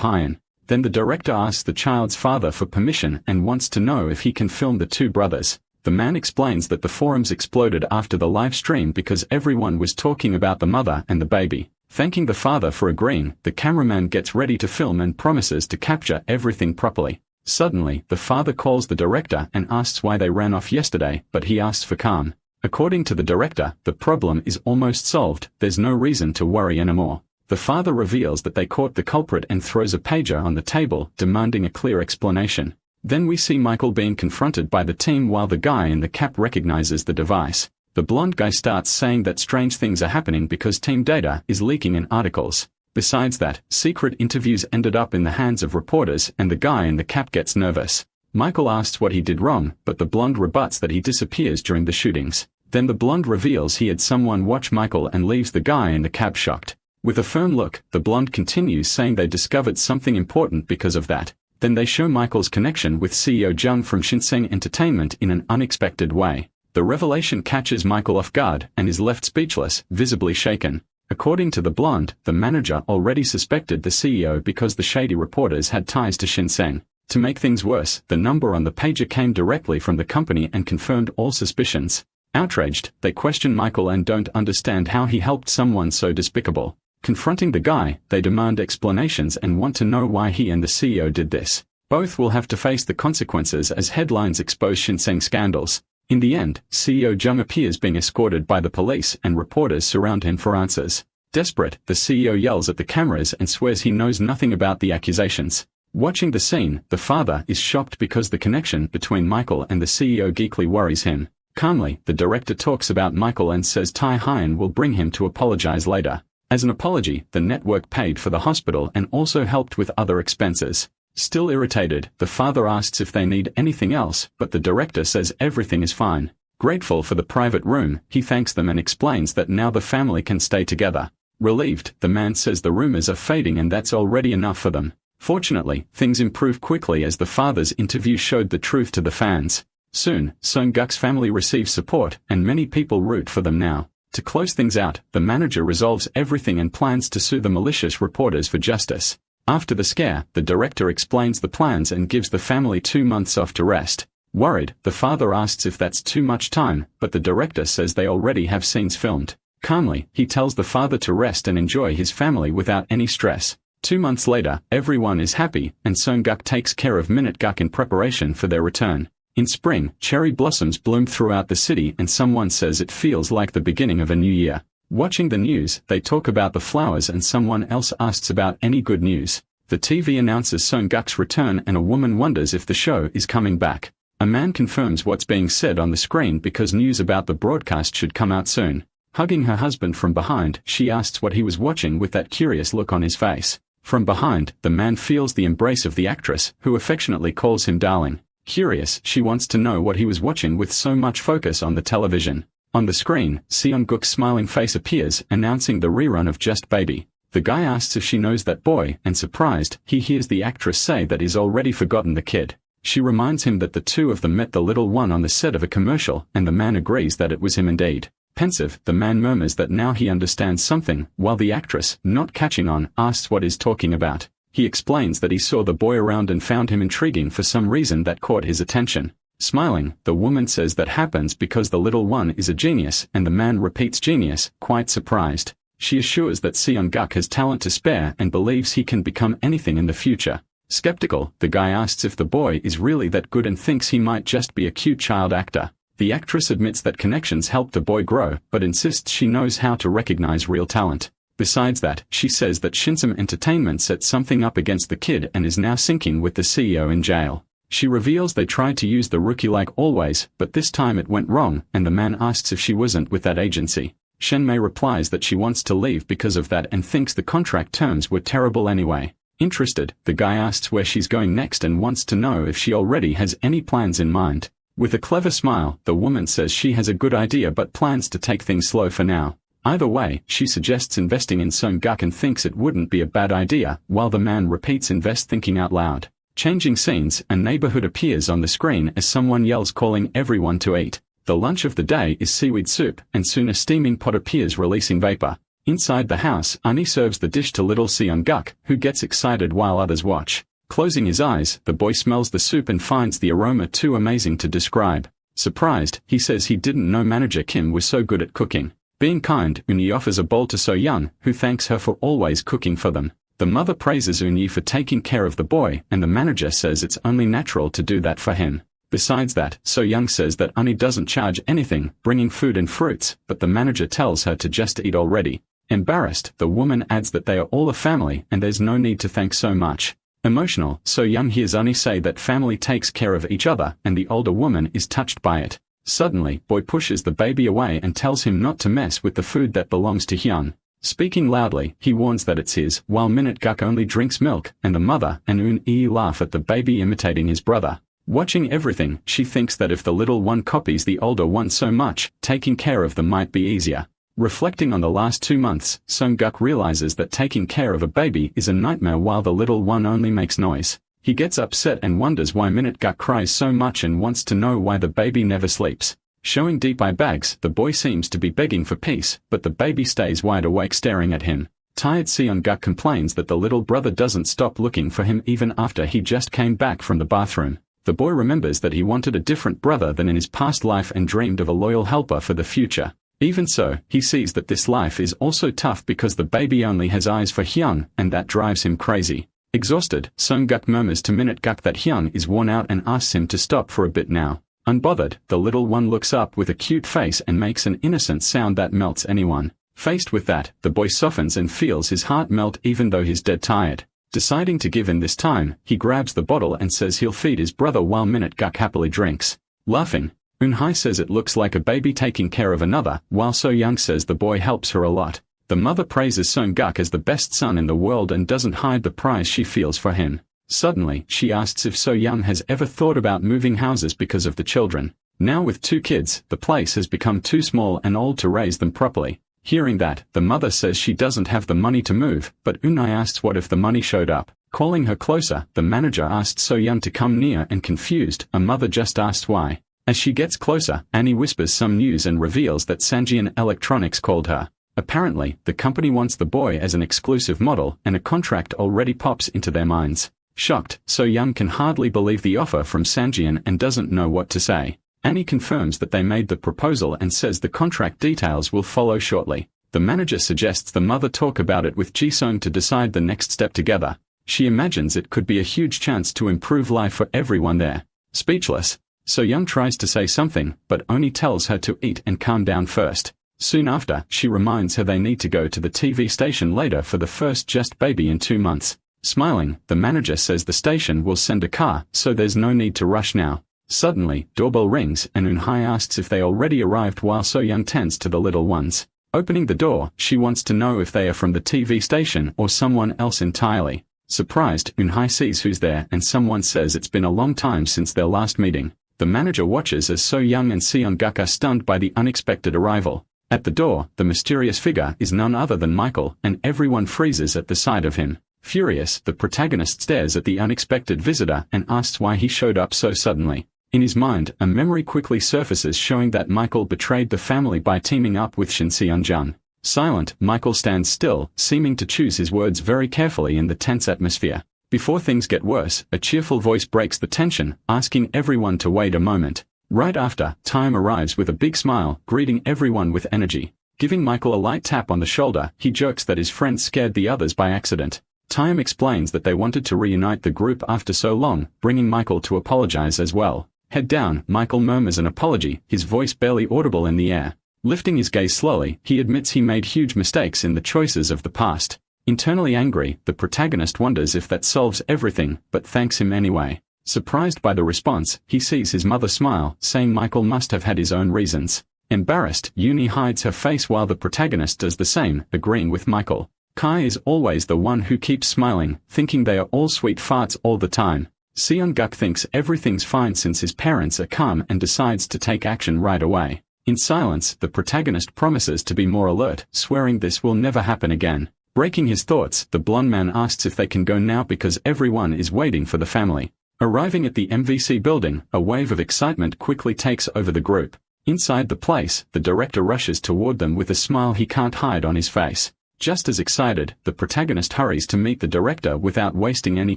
Hyun. Then the director asks the child's father for permission and wants to know if he can film the two brothers. The man explains that the forums exploded after the live stream because everyone was talking about the mother and the baby. Thanking the father for agreeing, the cameraman gets ready to film and promises to capture everything properly. Suddenly, the father calls the director and asks why they ran off yesterday, but he asks for calm. According to the director, the problem is almost solved, there's no reason to worry anymore. The father reveals that they caught the culprit and throws a pager on the table, demanding a clear explanation. Then we see Michael being confronted by the team while the guy in the cap recognizes the device. The blonde guy starts saying that strange things are happening because team data is leaking in articles. Besides that, secret interviews ended up in the hands of reporters and the guy in the cap gets nervous. Michael asks what he did wrong, but the blonde rebuts that he disappears during the shootings. Then the blonde reveals he had someone watch Michael and leaves the guy in the cab shocked. With a firm look, the blonde continues saying they discovered something important because of that. Then they show Michael's connection with CEO Jung from Shinseng Entertainment in an unexpected way. The revelation catches Michael off guard and is left speechless, visibly shaken. According to the blonde, the manager already suspected the CEO because the shady reporters had ties to Shinseng. To make things worse, the number on the pager came directly from the company and confirmed all suspicions. Outraged, they question Michael and don't understand how he helped someone so despicable. Confronting the guy, they demand explanations and want to know why he and the CEO did this. Both will have to face the consequences as headlines expose Shinseng scandals. In the end, CEO Jung appears being escorted by the police and reporters surround him for answers. Desperate, the CEO yells at the cameras and swears he knows nothing about the accusations. Watching the scene, the father is shocked because the connection between Michael and the CEO geekly worries him. Calmly, the director talks about Michael and says Tai Hyun will bring him to apologize later. As an apology, the network paid for the hospital and also helped with other expenses. Still irritated, the father asks if they need anything else, but the director says everything is fine. Grateful for the private room, he thanks them and explains that now the family can stay together. Relieved, the man says the rumors are fading and that's already enough for them. Fortunately, things improve quickly as the father's interview showed the truth to the fans. Soon, Sung-guk's family receives support, and many people root for them now. To close things out, the manager resolves everything and plans to sue the malicious reporters for justice. After the scare, the director explains the plans and gives the family 2 months off to rest. Worried, the father asks if that's too much time, but the director says they already have scenes filmed. Calmly, he tells the father to rest and enjoy his family without any stress. 2 months later, everyone is happy, and Sung-guk takes care of Minute-guk in preparation for their return. In spring, cherry blossoms bloom throughout the city and someone says it feels like the beginning of a new year. Watching the news, they talk about the flowers and someone else asks about any good news. The TV announces Sung-guk's return and a woman wonders if the show is coming back. A man confirms what's being said on the screen because news about the broadcast should come out soon. Hugging her husband from behind, she asks what he was watching with that curious look on his face. From behind, the man feels the embrace of the actress, who affectionately calls him darling. Curious, she wants to know what he was watching with so much focus on the television. On the screen, Seon-guk's smiling face appears, announcing the rerun of Just Baby. The guy asks if she knows that boy, and surprised, he hears the actress say that he's already forgotten the kid. She reminds him that the two of them met the little one on the set of a commercial, and the man agrees that it was him indeed. Pensive, the man murmurs that now he understands something, while the actress, not catching on, asks what he's talking about. He explains that he saw the boy around and found him intriguing for some reason that caught his attention. Smiling, the woman says that happens because the little one is a genius, and the man repeats genius, quite surprised. She assures that Seon-guk has talent to spare and believes he can become anything in the future. Skeptical, the guy asks if the boy is really that good and thinks he might just be a cute child actor. The actress admits that connections help the boy grow, but insists she knows how to recognize real talent. Besides that, she says that Shinseng Entertainment set something up against the kid and is now syncing with the CEO in jail. She reveals they tried to use the rookie like always, but this time it went wrong, and the man asks if she wasn't with that agency. Shenmei replies that she wants to leave because of that and thinks the contract terms were terrible anyway. Interested, the guy asks where she's going next and wants to know if she already has any plans in mind. With a clever smile, the woman says she has a good idea but plans to take things slow for now. Either way, she suggests investing in Sung-guk and thinks it wouldn't be a bad idea, while the man repeats invest thinking out loud. Changing scenes, a neighborhood appears on the screen as someone yells calling everyone to eat. The lunch of the day is seaweed soup, and soon a steaming pot appears releasing vapor. Inside the house, Ani serves the dish to little Seong-guk, who gets excited while others watch. Closing his eyes, the boy smells the soup and finds the aroma too amazing to describe. Surprised, he says he didn't know Manager Kim was so good at cooking. Being kind, Eun-yi offers a bowl to So-young, who thanks her for always cooking for them. The mother praises Eun-yi for taking care of the boy, and the manager says it's only natural to do that for him. Besides that, So-young says that Ani doesn't charge anything, bringing food and fruits, but the manager tells her to just eat already. Embarrassed, the woman adds that they are all a family and there's no need to thank so much. Emotional, So-young hears Ani say that family takes care of each other, and the older woman is touched by it. Suddenly, boy pushes the baby away and tells him not to mess with the food that belongs to Hyun. Speaking loudly, he warns that it's his, while Minute-guk only drinks milk, and the mother and Eun-yi laugh at the baby imitating his brother. Watching everything, she thinks that if the little one copies the older one so much, taking care of them might be easier. Reflecting on the last 2 months, Sung-guk realizes that taking care of a baby is a nightmare while the little one only makes noise. He gets upset and wonders why Minute-guk cries so much and wants to know why the baby never sleeps. Showing deep eye bags, the boy seems to be begging for peace, but the baby stays wide awake staring at him. Tired Seong-guk complains that the little brother doesn't stop looking for him even after he just came back from the bathroom. The boy remembers that he wanted a different brother than in his past life and dreamed of a loyal helper for the future. Even so, he sees that this life is also tough because the baby only has eyes for Hyun, and that drives him crazy. Exhausted, Sung-guk murmurs to Minute-guk that Hyun is worn out and asks him to stop for a bit now. Unbothered, the little one looks up with a cute face and makes an innocent sound that melts anyone. Faced with that, the boy softens and feels his heart melt even though he's dead tired. Deciding to give in this time, he grabs the bottle and says he'll feed his brother while Minute-guk happily drinks. Laughing, Eun-hye says it looks like a baby taking care of another, while So-young says the boy helps her a lot. The mother praises Sung-guk as the best son in the world and doesn't hide the prize she feels for him. Suddenly, she asks if So-young has ever thought about moving houses because of the children. Now with 2 kids, the place has become too small and old to raise them properly. Hearing that, the mother says she doesn't have the money to move, but Eun-hye asks what if the money showed up. Calling her closer, the manager asks So-young to come near and confused, a mother just asks why. As she gets closer, Annie whispers some news and reveals that Sanjian Electronics called her. Apparently, the company wants the boy as an exclusive model, and a contract already pops into their minds. Shocked, So-young can hardly believe the offer from Sanjian and doesn't know what to say. Annie confirms that they made the proposal and says the contract details will follow shortly. The manager suggests the mother talk about it with Ji-sung to decide the next step together. She imagines it could be a huge chance to improve life for everyone there. Speechless, So-young tries to say something, but only tells her to eat and calm down first. Soon after, she reminds her they need to go to the TV station later for the first just baby in 2 months. Smiling, the manager says the station will send a car, so there's no need to rush now. Suddenly, doorbell rings and Eun-hye asks if they already arrived while So-young tends to the little ones. Opening the door, she wants to know if they are from the TV station or someone else entirely. Surprised, Eun-hye sees who's there and someone says it's been a long time since their last meeting. The manager watches as So-young and Seong-guk are stunned by the unexpected arrival. At the door, the mysterious figure is none other than Michael, and everyone freezes at the sight of him. Furious, the protagonist stares at the unexpected visitor and asks why he showed up so suddenly. In his mind, a memory quickly surfaces showing that Michael betrayed the family by teaming up with Shin Seon-jun. Silent, Michael stands still, seeming to choose his words very carefully in the tense atmosphere. Before things get worse, a cheerful voice breaks the tension, asking everyone to wait a moment. Right after, Time arrives with a big smile, greeting everyone with energy. Giving Michael a light tap on the shoulder, he jokes that his friend scared the others by accident. Time explains that they wanted to reunite the group after so long, bringing Michael to apologize as well. Head down, Michael murmurs an apology, his voice barely audible in the air. Lifting his gaze slowly, he admits he made huge mistakes in the choices of the past. Internally angry, the protagonist wonders if that solves everything, but thanks him anyway. Surprised by the response, he sees his mother smile, saying Michael must have had his own reasons. Embarrassed, Uni hides her face while the protagonist does the same, agreeing with Michael. Kai is always the one who keeps smiling, thinking they are all sweet farts all the time. Seong-guk thinks everything's fine since his parents are calm and decides to take action right away. In silence, the protagonist promises to be more alert, swearing this will never happen again. Breaking his thoughts, the blonde man asks if they can go now because everyone is waiting for the family. Arriving at the MVC building, a wave of excitement quickly takes over the group. Inside the place, the director rushes toward them with a smile he can't hide on his face. Just as excited, the protagonist hurries to meet the director without wasting any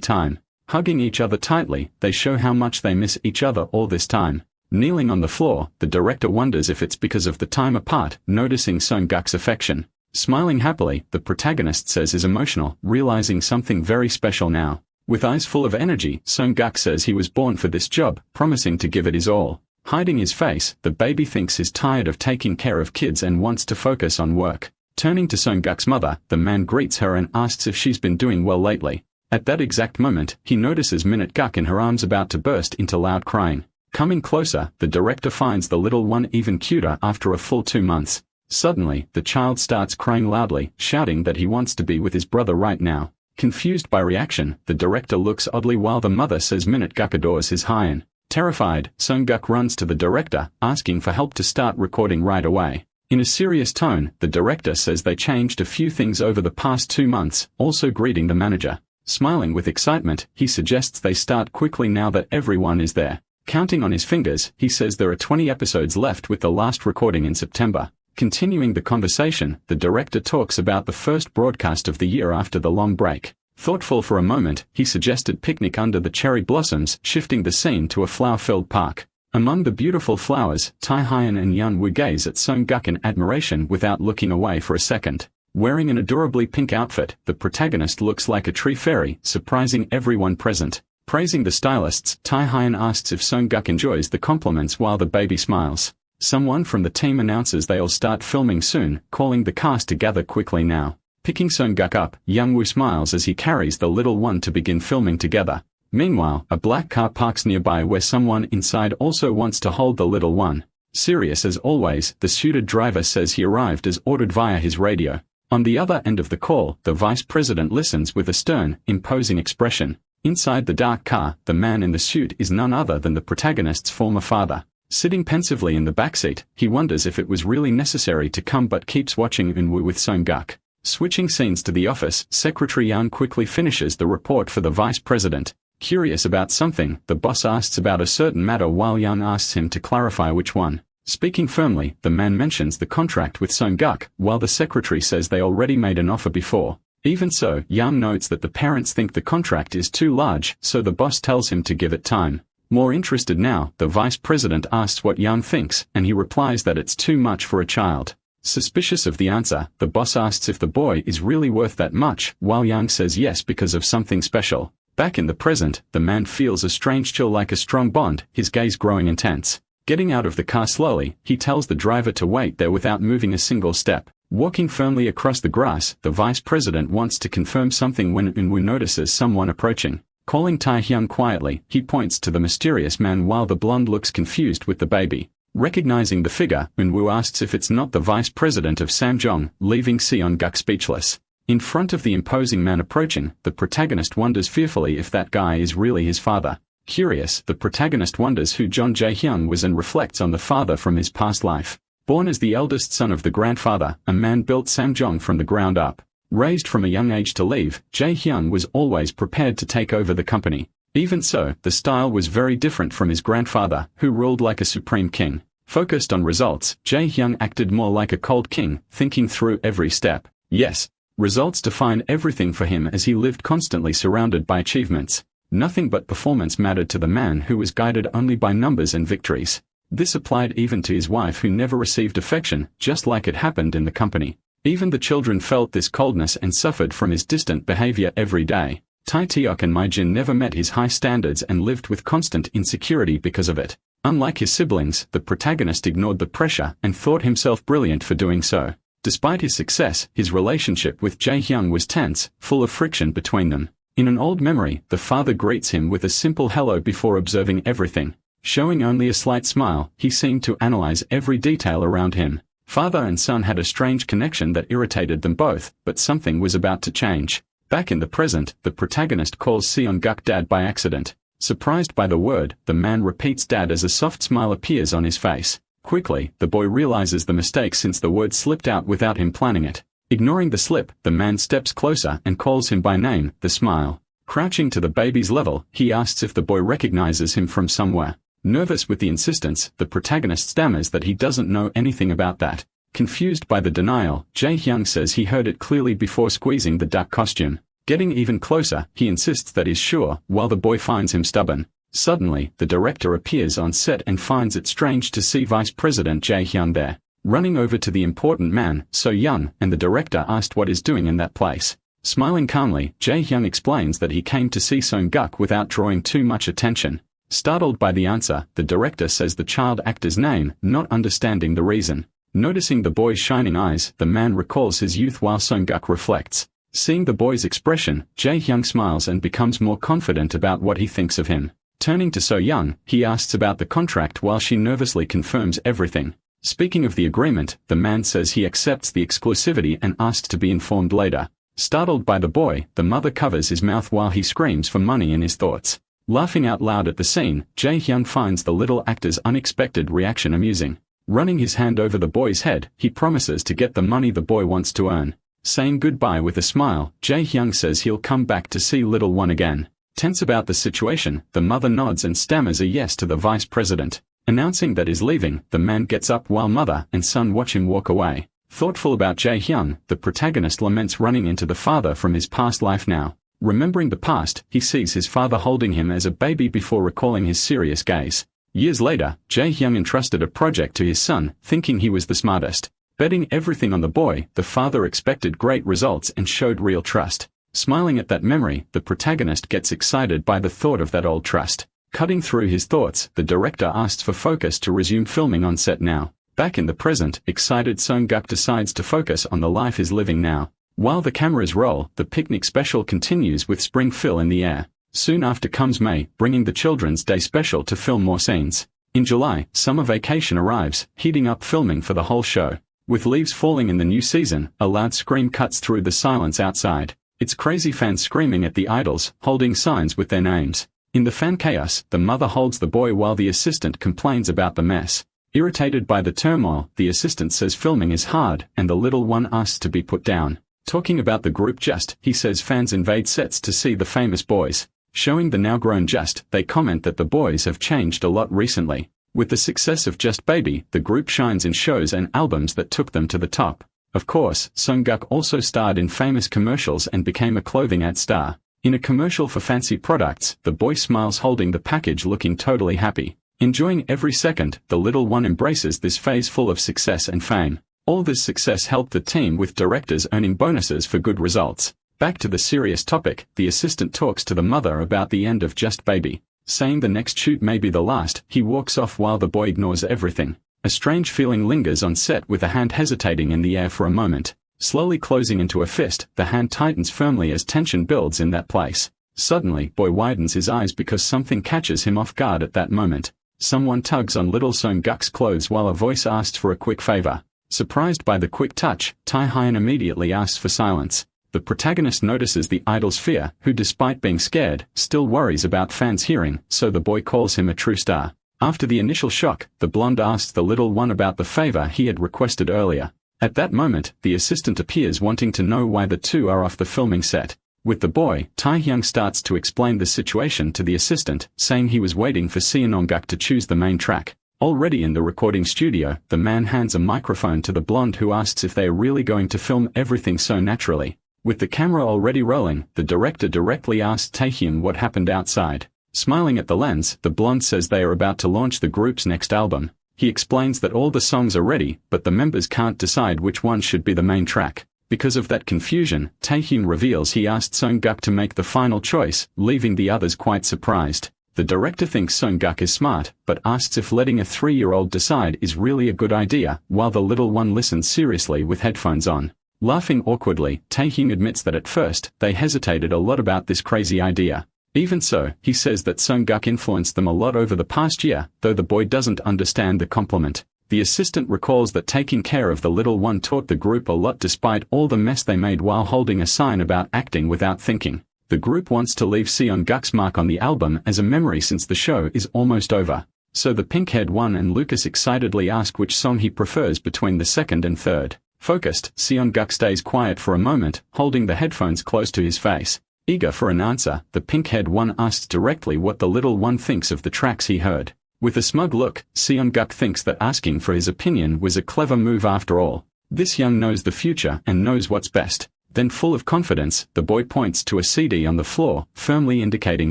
time. Hugging each other tightly, they show how much they miss each other all this time. Kneeling on the floor, the director wonders if it's because of the time apart, noticing Seong-guk's affection. Smiling happily, the protagonist says is emotional, realizing something very special now. With eyes full of energy, Seong-guk says he was born for this job, promising to give it his all. Hiding his face, the baby thinks he's tired of taking care of kids and wants to focus on work. Turning to Seong-guk's mother, the man greets her and asks if she's been doing well lately. At that exact moment, he notices Minute-guk in her arms about to burst into loud crying. Coming closer, the director finds the little one even cuter after a full 2 months. Suddenly, the child starts crying loudly, shouting that he wants to be with his brother right now. Confused by reaction, the director looks oddly while the mother says Minute-guk adores his hyein. Terrified, Seong-guk runs to the director, asking for help to start recording right away. In a serious tone, the director says they changed a few things over the past 2 months, also greeting the manager. Smiling with excitement, he suggests they start quickly now that everyone is there. Counting on his fingers, he says there are 20 episodes left with the last recording in September. Continuing the conversation, the director talks about the first broadcast of the year after the long break. Thoughtful for a moment, he suggested picnic under the cherry blossoms, shifting the scene to a flower-filled park. Among the beautiful flowers, Tae-hyun and Yeon-woo gaze at Seong-guk in admiration without looking away for a second. Wearing an adorably pink outfit, the protagonist looks like a tree fairy, surprising everyone present. Praising the stylists, Tae-hyun asks if Seong-guk enjoys the compliments while the baby smiles. Someone from the team announces they'll start filming soon, calling the cast to gather quickly now. Picking Seong-guk up, Yeon-woo smiles as he carries the little one to begin filming together. Meanwhile, a black car parks nearby where someone inside also wants to hold the little one. Serious as always, the suited driver says he arrived as ordered via his radio. On the other end of the call, the vice president listens with a stern, imposing expression. Inside the dark car, the man in the suit is none other than the protagonist's former father. Sitting pensively in the backseat, he wonders if it was really necessary to come but keeps watching Eun-woo with Seong-guk. Switching scenes to the office, Secretary Yeon quickly finishes the report for the vice president. Curious about something, the boss asks about a certain matter while Yeon asks him to clarify which one. Speaking firmly, the man mentions the contract with Seong-guk, while the secretary says they already made an offer before. Even so, Yeon notes that the parents think the contract is too large, so the boss tells him to give it time. More interested now, the vice president asks what Yeon thinks, and he replies that it's too much for a child. Suspicious of the answer, the boss asks if the boy is really worth that much, while Yeon says yes because of something special. Back in the present, the man feels a strange chill like a strong bond, his gaze growing intense. Getting out of the car slowly, he tells the driver to wait there without moving a single step. Walking firmly across the grass, the vice president wants to confirm something when Eun-woo notices someone approaching. Calling Tae-hyun quietly, he points to the mysterious man while the blonde looks confused with the baby. Recognizing the figure, Eun-woo asks if it's not the vice president of Samjong, leaving Seong-guk speechless. In front of the imposing man approaching, the protagonist wonders fearfully if that guy is really his father. Curious, the protagonist wonders who John Jae-hyun was and reflects on the father from his past life. Born as the eldest son of the grandfather, a man built Samjong from the ground up. Raised from a young age to leave, Jae-hyun was always prepared to take over the company. Even so, the style was very different from his grandfather, who ruled like a supreme king. Focused on results, Jae-hyun acted more like a cold king, thinking through every step. Yes, results defined everything for him as he lived constantly surrounded by achievements. Nothing but performance mattered to the man who was guided only by numbers and victories. This applied even to his wife who never received affection, just like it happened in the company. Even the children felt this coldness and suffered from his distant behavior every day. Tae-teok and Maijin never met his high standards and lived with constant insecurity because of it. Unlike his siblings, the protagonist ignored the pressure and thought himself brilliant for doing so. Despite his success, his relationship with Jae-hyun was tense, full of friction between them. In an old memory, the father greets him with a simple hello before observing everything. Showing only a slight smile, he seemed to analyze every detail around him. Father and son had a strange connection that irritated them both, but something was about to change. Back in the present, the protagonist calls Seong-guk dad by accident. Surprised by the word, the man repeats dad as a soft smile appears on his face. Quickly, the boy realizes the mistake since the word slipped out without him planning it. Ignoring the slip, the man steps closer and calls him by name, the smile. Crouching to the baby's level, he asks if the boy recognizes him from somewhere. Nervous with the insistence, the protagonist stammers that he doesn't know anything about that. Confused by the denial, Jae-hyung says he heard it clearly before squeezing the duck costume. Getting even closer, he insists that he's sure, while the boy finds him stubborn. Suddenly, the director appears on set and finds it strange to see Vice President Jae-hyun there. Running over to the important man, So-young, and the director asked what he's doing in that place. Smiling calmly, Jae-hyun explains that he came to see Seong-guk without drawing too much attention. Startled by the answer, the director says the child actor's name, not understanding the reason. Noticing the boy's shining eyes, the man recalls his youth while Seong-guk reflects. Seeing the boy's expression, Jae-hyung smiles and becomes more confident about what he thinks of him. Turning to So-young, he asks about the contract while she nervously confirms everything. Speaking of the agreement, the man says he accepts the exclusivity and asks to be informed later. Startled by the boy, the mother covers his mouth while he screams for money in his thoughts. Laughing out loud at the scene, Jae-hyun finds the little actor's unexpected reaction amusing. Running his hand over the boy's head, he promises to get the money the boy wants to earn. Saying goodbye with a smile, Jae-hyung says he'll come back to see little one again. Tense about the situation, the mother nods and stammers a yes to the vice president. Announcing that he's leaving, the man gets up while mother and son watch him walk away. Thoughtful about Jae-hyun, the protagonist laments running into the father from his past life now. Remembering the past, he sees his father holding him as a baby before recalling his serious gaze. Years later, Jae-hyung entrusted a project to his son, thinking he was the smartest. Betting everything on the boy, the father expected great results and showed real trust. Smiling at that memory, the protagonist gets excited by the thought of that old trust. Cutting through his thoughts, the director asks for focus to resume filming on set now. Back in the present, excited Seong-guk decides to focus on the life he's living now. While the cameras roll, the picnic special continues with spring fill in the air. Soon after comes May, bringing the Children's Day special to film more scenes. In July, summer vacation arrives, heating up filming for the whole show. With leaves falling in the new season, a loud scream cuts through the silence outside. It's crazy fans screaming at the idols, holding signs with their names. In the fan chaos, the mother holds the boy while the assistant complains about the mess. Irritated by the turmoil, the assistant says filming is hard, and the little one asks to be put down. Talking about the group Just, he says fans invade sets to see the famous boys. Showing the now-grown Just, they comment that the boys have changed a lot recently. With the success of Just Baby, the group shines in shows and albums that took them to the top. Of course, Seong-guk also starred in famous commercials and became a clothing ad star. In a commercial for fancy products, the boy smiles holding the package looking totally happy. Enjoying every second, the little one embraces this phase full of success and fame. All this success helped the team with directors earning bonuses for good results. Back to the serious topic, the assistant talks to the mother about the end of Just Baby. Saying the next shoot may be the last, he walks off while the boy ignores everything. A strange feeling lingers on set with a hand hesitating in the air for a moment. Slowly closing into a fist, the hand tightens firmly as tension builds in that place. Suddenly, boy widens his eyes because something catches him off guard at that moment. Someone tugs on little Seong-guk's clothes while a voice asks for a quick favor. Surprised by the quick touch, Tae-hyun immediately asks for silence. The protagonist notices the idol's fear, who despite being scared, still worries about fans hearing, so the boy calls him a true star. After the initial shock, the blonde asks the little one about the favor he had requested earlier. At that moment, the assistant appears wanting to know why the two are off the filming set. With the boy, Tae-hyun starts to explain the situation to the assistant, saying he was waiting for Seong-guk to choose the main track. Already in the recording studio, the man hands a microphone to the blonde who asks if they are really going to film everything so naturally. With the camera already rolling, the director directly asks Tae-hyun what happened outside. Smiling at the lens, the blonde says they are about to launch the group's next album. He explains that all the songs are ready, but the members can't decide which one should be the main track. Because of that confusion, Tae-hyun reveals he asked Seong-guk to make the final choice, leaving the others quite surprised. The director thinks Seong-guk is smart, but asks if letting a 3-year-old decide is really a good idea, while the little one listens seriously with headphones on. Laughing awkwardly, Tae-hyun admits that at first, they hesitated a lot about this crazy idea. Even so, he says that Seong-guk influenced them a lot over the past year, though the boy doesn't understand the compliment. The assistant recalls that taking care of the little one taught the group a lot despite all the mess they made while holding a sign about acting without thinking. The group wants to leave Seon-guk's mark on the album as a memory since the show is almost over. So the pink-haired one and Lucas excitedly ask which song he prefers between the second and third. Focused, Seon-guk stays quiet for a moment, holding the headphones close to his face. Eager for an answer, the pink-haired one asks directly what the little one thinks of the tracks he heard. With a smug look, Seon-guk thinks that asking for his opinion was a clever move after all. This young knows the future and knows what's best. Then full of confidence, the boy points to a CD on the floor, firmly indicating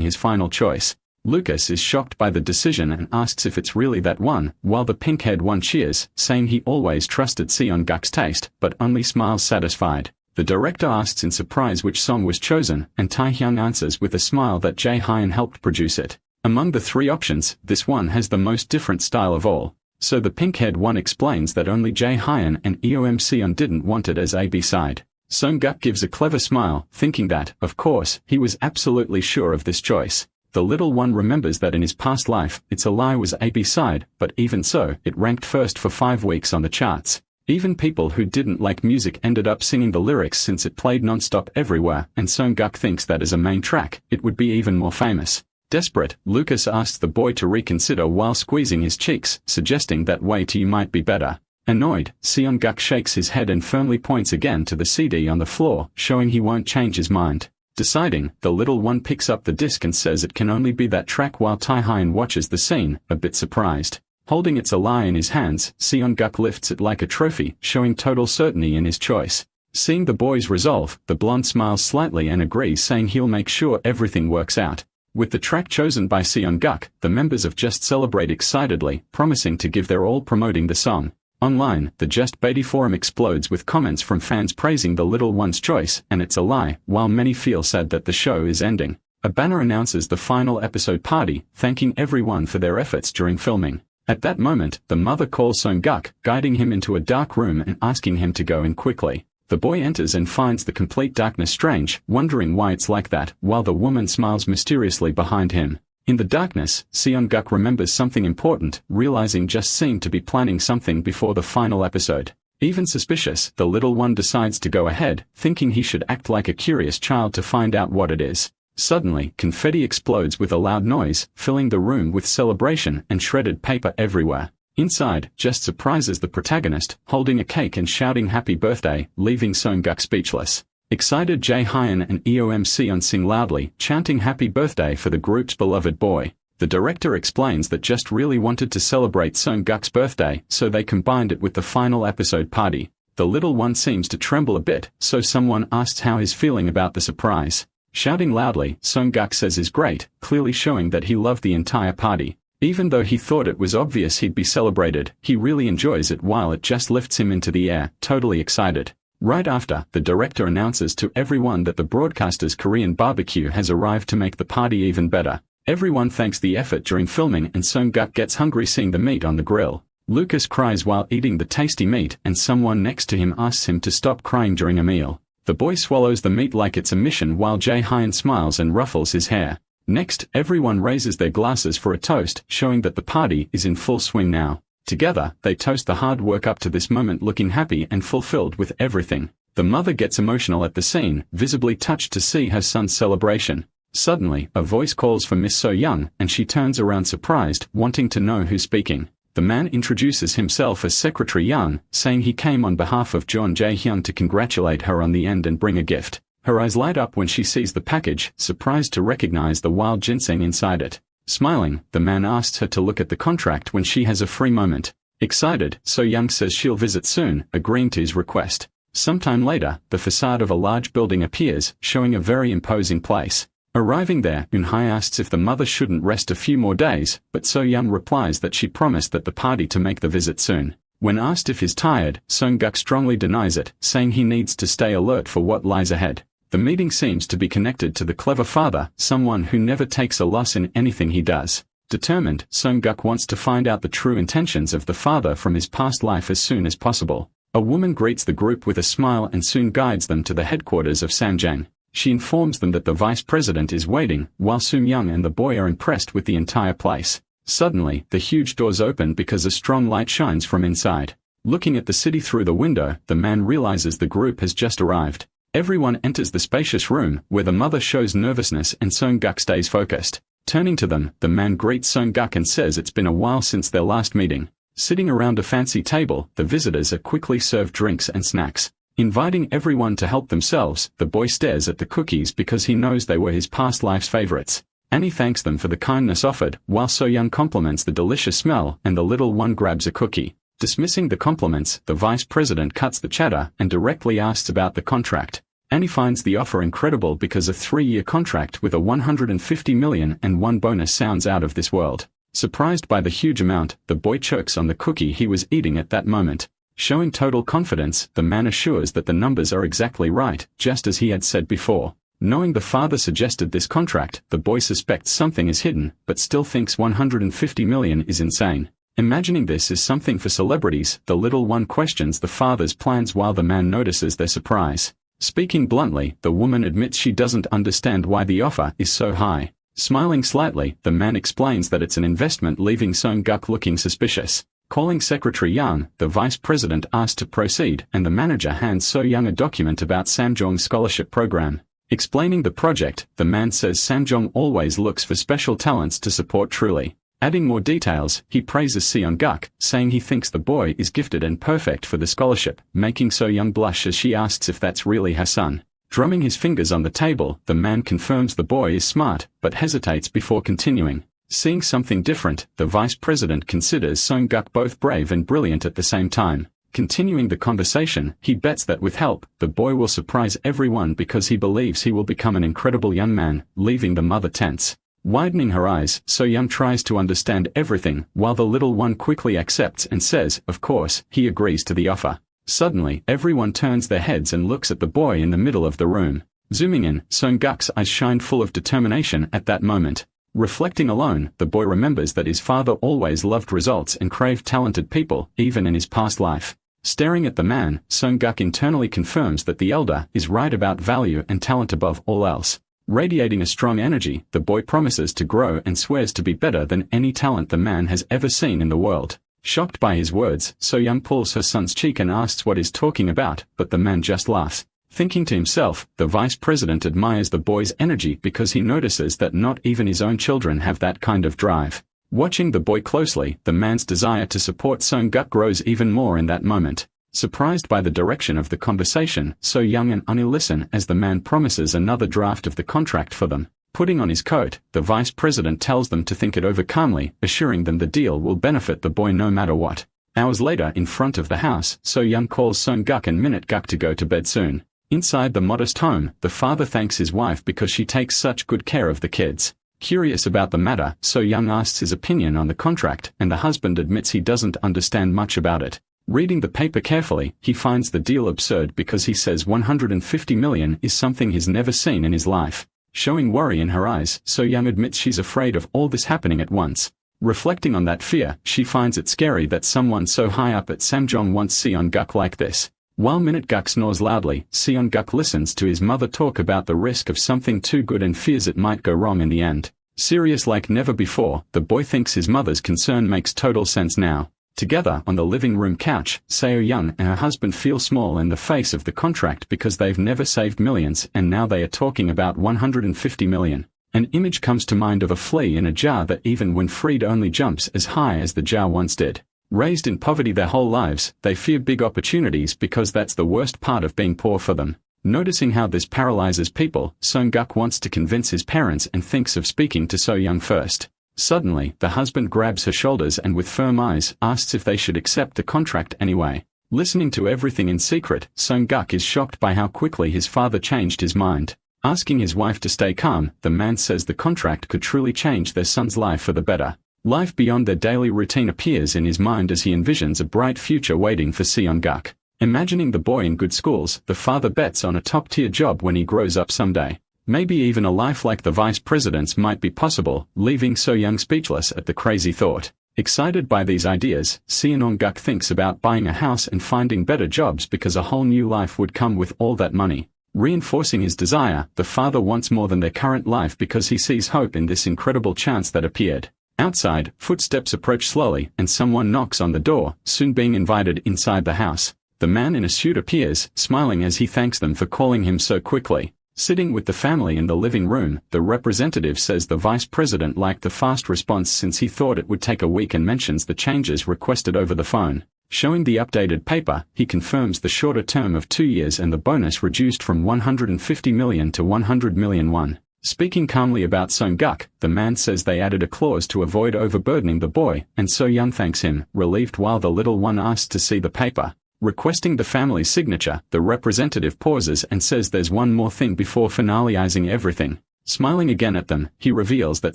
his final choice. Lucas is shocked by the decision and asks if it's really that one, while the pink-haired one cheers, saying he always trusted Seon-guk's taste, but only smiles satisfied. The director asks in surprise which song was chosen, and Taehyung answers with a smile that Jae-hyun helped produce it. Among the three options, this one has the most different style of all. So the pink-haired one explains that only Jae-hyun and Seon didn't want it as a B-side. Seon-guk gives a clever smile, thinking that, of course, he was absolutely sure of this choice. The little one remembers that in his past life, It's a Lie was a B-side, but even so, it ranked first for 5 weeks on the charts. Even people who didn't like music ended up singing the lyrics since it played non-stop everywhere, and Seon-guk thinks that as a main track, it would be even more famous. Desperate, Lucas asks the boy to reconsider while squeezing his cheeks, suggesting that wait might be better. Annoyed, Seon-guk shakes his head and firmly points again to the CD on the floor, showing he won't change his mind. Deciding, the little one picks up the disc and says it can only be that track while Taehyun watches the scene, a bit surprised. Holding It's a Lie in his hands, Seon-guk lifts it like a trophy, showing total certainty in his choice. Seeing the boy's resolve, the blonde smiles slightly and agrees, saying he'll make sure everything works out. With the track chosen by Seon-guk, the members of Just celebrate excitedly, promising to give their all promoting the song. Online, the Just Beatty forum explodes with comments from fans praising the little one's choice and It's a Lie, while many feel sad that the show is ending. A banner announces the final episode party, thanking everyone for their efforts during filming. At that moment, the mother calls Seon-guk, guiding him into a dark room and asking him to go in quickly. The boy enters and finds the complete darkness strange, wondering why it's like that, while the woman smiles mysteriously behind him. In the darkness, Seon-guk remembers something important, realizing Just seemed to be planning something before the final episode. Even suspicious, the little one decides to go ahead, thinking he should act like a curious child to find out what it is. Suddenly, confetti explodes with a loud noise, filling the room with celebration and shredded paper everywhere. Inside, Just surprises the protagonist, holding a cake and shouting happy birthday, leaving Seon-guk speechless. Excited Jae-hyun and Seon sing loudly, chanting happy birthday for the group's beloved boy. The director explains that Just really wanted to celebrate Seon-guk's birthday, so they combined it with the final episode party. The little one seems to tremble a bit, so someone asks how he's feeling about the surprise. Shouting loudly, Seon-guk says is great, clearly showing that he loved the entire party. Even though he thought it was obvious he'd be celebrated, he really enjoys it while it just lifts him into the air, totally excited. Right after, the director announces to everyone that the broadcaster's Korean barbecue has arrived to make the party even better. Everyone thanks the effort during filming and Seon-guk gets hungry seeing the meat on the grill. Lucas cries while eating the tasty meat and someone next to him asks him to stop crying during a meal. The boy swallows the meat like it's a mission while Jae-hyun smiles and ruffles his hair. Next, everyone raises their glasses for a toast, showing that the party is in full swing now. Together, they toast the hard work up to this moment, looking happy and fulfilled with everything. The mother gets emotional at the scene, visibly touched to see her son's celebration. Suddenly, a voice calls for Miss So-young, and she turns around surprised, wanting to know who's speaking. The man introduces himself as Secretary Young, saying he came on behalf of Jeon Jae-hyun to congratulate her on the end and bring a gift. Her eyes light up when she sees the package, surprised to recognize the wild ginseng inside it. Smiling, the man asks her to look at the contract when she has a free moment. Excited, So-young says she'll visit soon, agreeing to his request. Sometime later, the facade of a large building appears, showing a very imposing place. Arriving there, Eun-hye asks if the mother shouldn't rest a few more days, but So-young replies that she promised that the party to make the visit soon. When asked if he's tired, Seon-guk strongly denies it, saying he needs to stay alert for what lies ahead. The meeting seems to be connected to the clever father, someone who never takes a loss in anything he does. Determined, Seon-guk wants to find out the true intentions of the father from his past life as soon as possible. A woman greets the group with a smile and soon guides them to the headquarters of Samjang. She informs them that the vice president is waiting, while Soo-young and the boy are impressed with the entire place. Suddenly, the huge doors open because a strong light shines from inside. Looking at the city through the window, the man realizes the group has just arrived. Everyone enters the spacious room, where the mother shows nervousness and Sung-guk stays focused. Turning to them, the man greets Sung-guk and says it's been a while since their last meeting. Sitting around a fancy table, the visitors are quickly served drinks and snacks. Inviting everyone to help themselves, the boy stares at the cookies because he knows they were his past life's favorites. Annie thanks them for the kindness offered, while So-young compliments the delicious smell, and the little one grabs a cookie. Dismissing the compliments, the vice president cuts the chatter and directly asks about the contract. Annie finds the offer incredible because a 3-year contract with a 150 million and one bonus sounds out of this world. Surprised by the huge amount, the boy chokes on the cookie he was eating at that moment. Showing total confidence, the man assures that the numbers are exactly right, just as he had said before. Knowing the father suggested this contract, the boy suspects something is hidden, but still thinks 150 million is insane. Imagining this is something for celebrities, the little one questions the father's plans while the man notices their surprise. Speaking bluntly, the woman admits she doesn't understand why the offer is so high. Smiling slightly, the man explains that it's an investment, leaving Sung-guk looking suspicious. Calling Secretary Young, the vice president asks to proceed, and the manager hands So-young a document about Samjong's scholarship program. Explaining the project, the man says Samjong always looks for special talents to support truly. Adding more details, he praises Seong-guk, saying he thinks the boy is gifted and perfect for the scholarship, making So-young blush as she asks if that's really her son. Drumming his fingers on the table, the man confirms the boy is smart, but hesitates before continuing. Seeing something different, the vice president considers Sung-guk both brave and brilliant at the same time. Continuing the conversation, he bets that with help, the boy will surprise everyone because he believes he will become an incredible young man, leaving the mother tense. Widening her eyes, So-young tries to understand everything, while the little one quickly accepts and says, of course, he agrees to the offer. Suddenly, everyone turns their heads and looks at the boy in the middle of the room. Zooming in, Sung-guk's eyes shine full of determination at that moment. Reflecting alone, the boy remembers that his father always loved results and craved talented people, even in his past life. Staring at the man, Sung-guk internally confirms that the elder is right about value and talent above all else. Radiating a strong energy, the boy promises to grow and swears to be better than any talent the man has ever seen in the world. Shocked by his words, So-young pulls her son's cheek and asks what he's talking about, but the man just laughs. Thinking to himself, the vice president admires the boy's energy because he notices that not even his own children have that kind of drive. Watching the boy closely, the man's desire to support Sung-guk grows even more in that moment. Surprised by the direction of the conversation, So-young and Annie listen as the man promises another draft of the contract for them. Putting on his coat, the vice president tells them to think it over calmly, assuring them the deal will benefit the boy no matter what. Hours later, in front of the house, So-young calls Sung-guk and Minute-guk to go to bed soon. Inside the modest home, the father thanks his wife because she takes such good care of the kids. Curious about the matter, So-young asks his opinion on the contract, and the husband admits he doesn't understand much about it. Reading the paper carefully, he finds the deal absurd because he says 150 million is something he's never seen in his life. Showing worry in her eyes, So-young admits she's afraid of all this happening at once. Reflecting on that fear, she finds it scary that someone so high up at Samjong wants Seong-guk like this. While Minute-guk snores loudly, Seong-guk listens to his mother talk about the risk of something too good and fears it might go wrong in the end. Serious like never before, the boy thinks his mother's concern makes total sense now. Together on the living room couch, Seo-young and her husband feel small in the face of the contract because they've never saved millions and now they are talking about 150 million. An image comes to mind of a flea in a jar that even when freed only jumps as high as the jar once did. Raised in poverty their whole lives, they fear big opportunities because that's the worst part of being poor for them. Noticing how this paralyzes people, Sung-guk wants to convince his parents and thinks of speaking to So-young first. Suddenly, the husband grabs her shoulders and with firm eyes asks if they should accept the contract anyway. Listening to everything in secret, Sung-guk is shocked by how quickly his father changed his mind. Asking his wife to stay calm, the man says the contract could truly change their son's life for the better. Life beyond their daily routine appears in his mind as he envisions a bright future waiting for Seong-guk. Imagining the boy in good schools, the father bets on a top-tier job when he grows up someday. Maybe even a life like the vice president's might be possible, leaving So-young speechless at the crazy thought. Excited by these ideas, Seong-guk thinks about buying a house and finding better jobs because a whole new life would come with all that money. Reinforcing his desire, the father wants more than their current life because he sees hope in this incredible chance that appeared. Outside, footsteps approach slowly and someone knocks on the door, soon being invited inside the house. The man in a suit appears, smiling as he thanks them for calling him so quickly. Sitting with the family in the living room, the representative says the vice president liked the fast response since he thought it would take a week and mentions the changes requested over the phone. Showing the updated paper, he confirms the shorter term of 2 years and the bonus reduced from 150 million to 100 million won. Speaking calmly about Sung-guk, the man says they added a clause to avoid overburdening the boy, and So-young thanks him, relieved while the little one asks to see the paper. Requesting the family's signature, the representative pauses and says there's one more thing before finalizing everything. Smiling again at them, he reveals that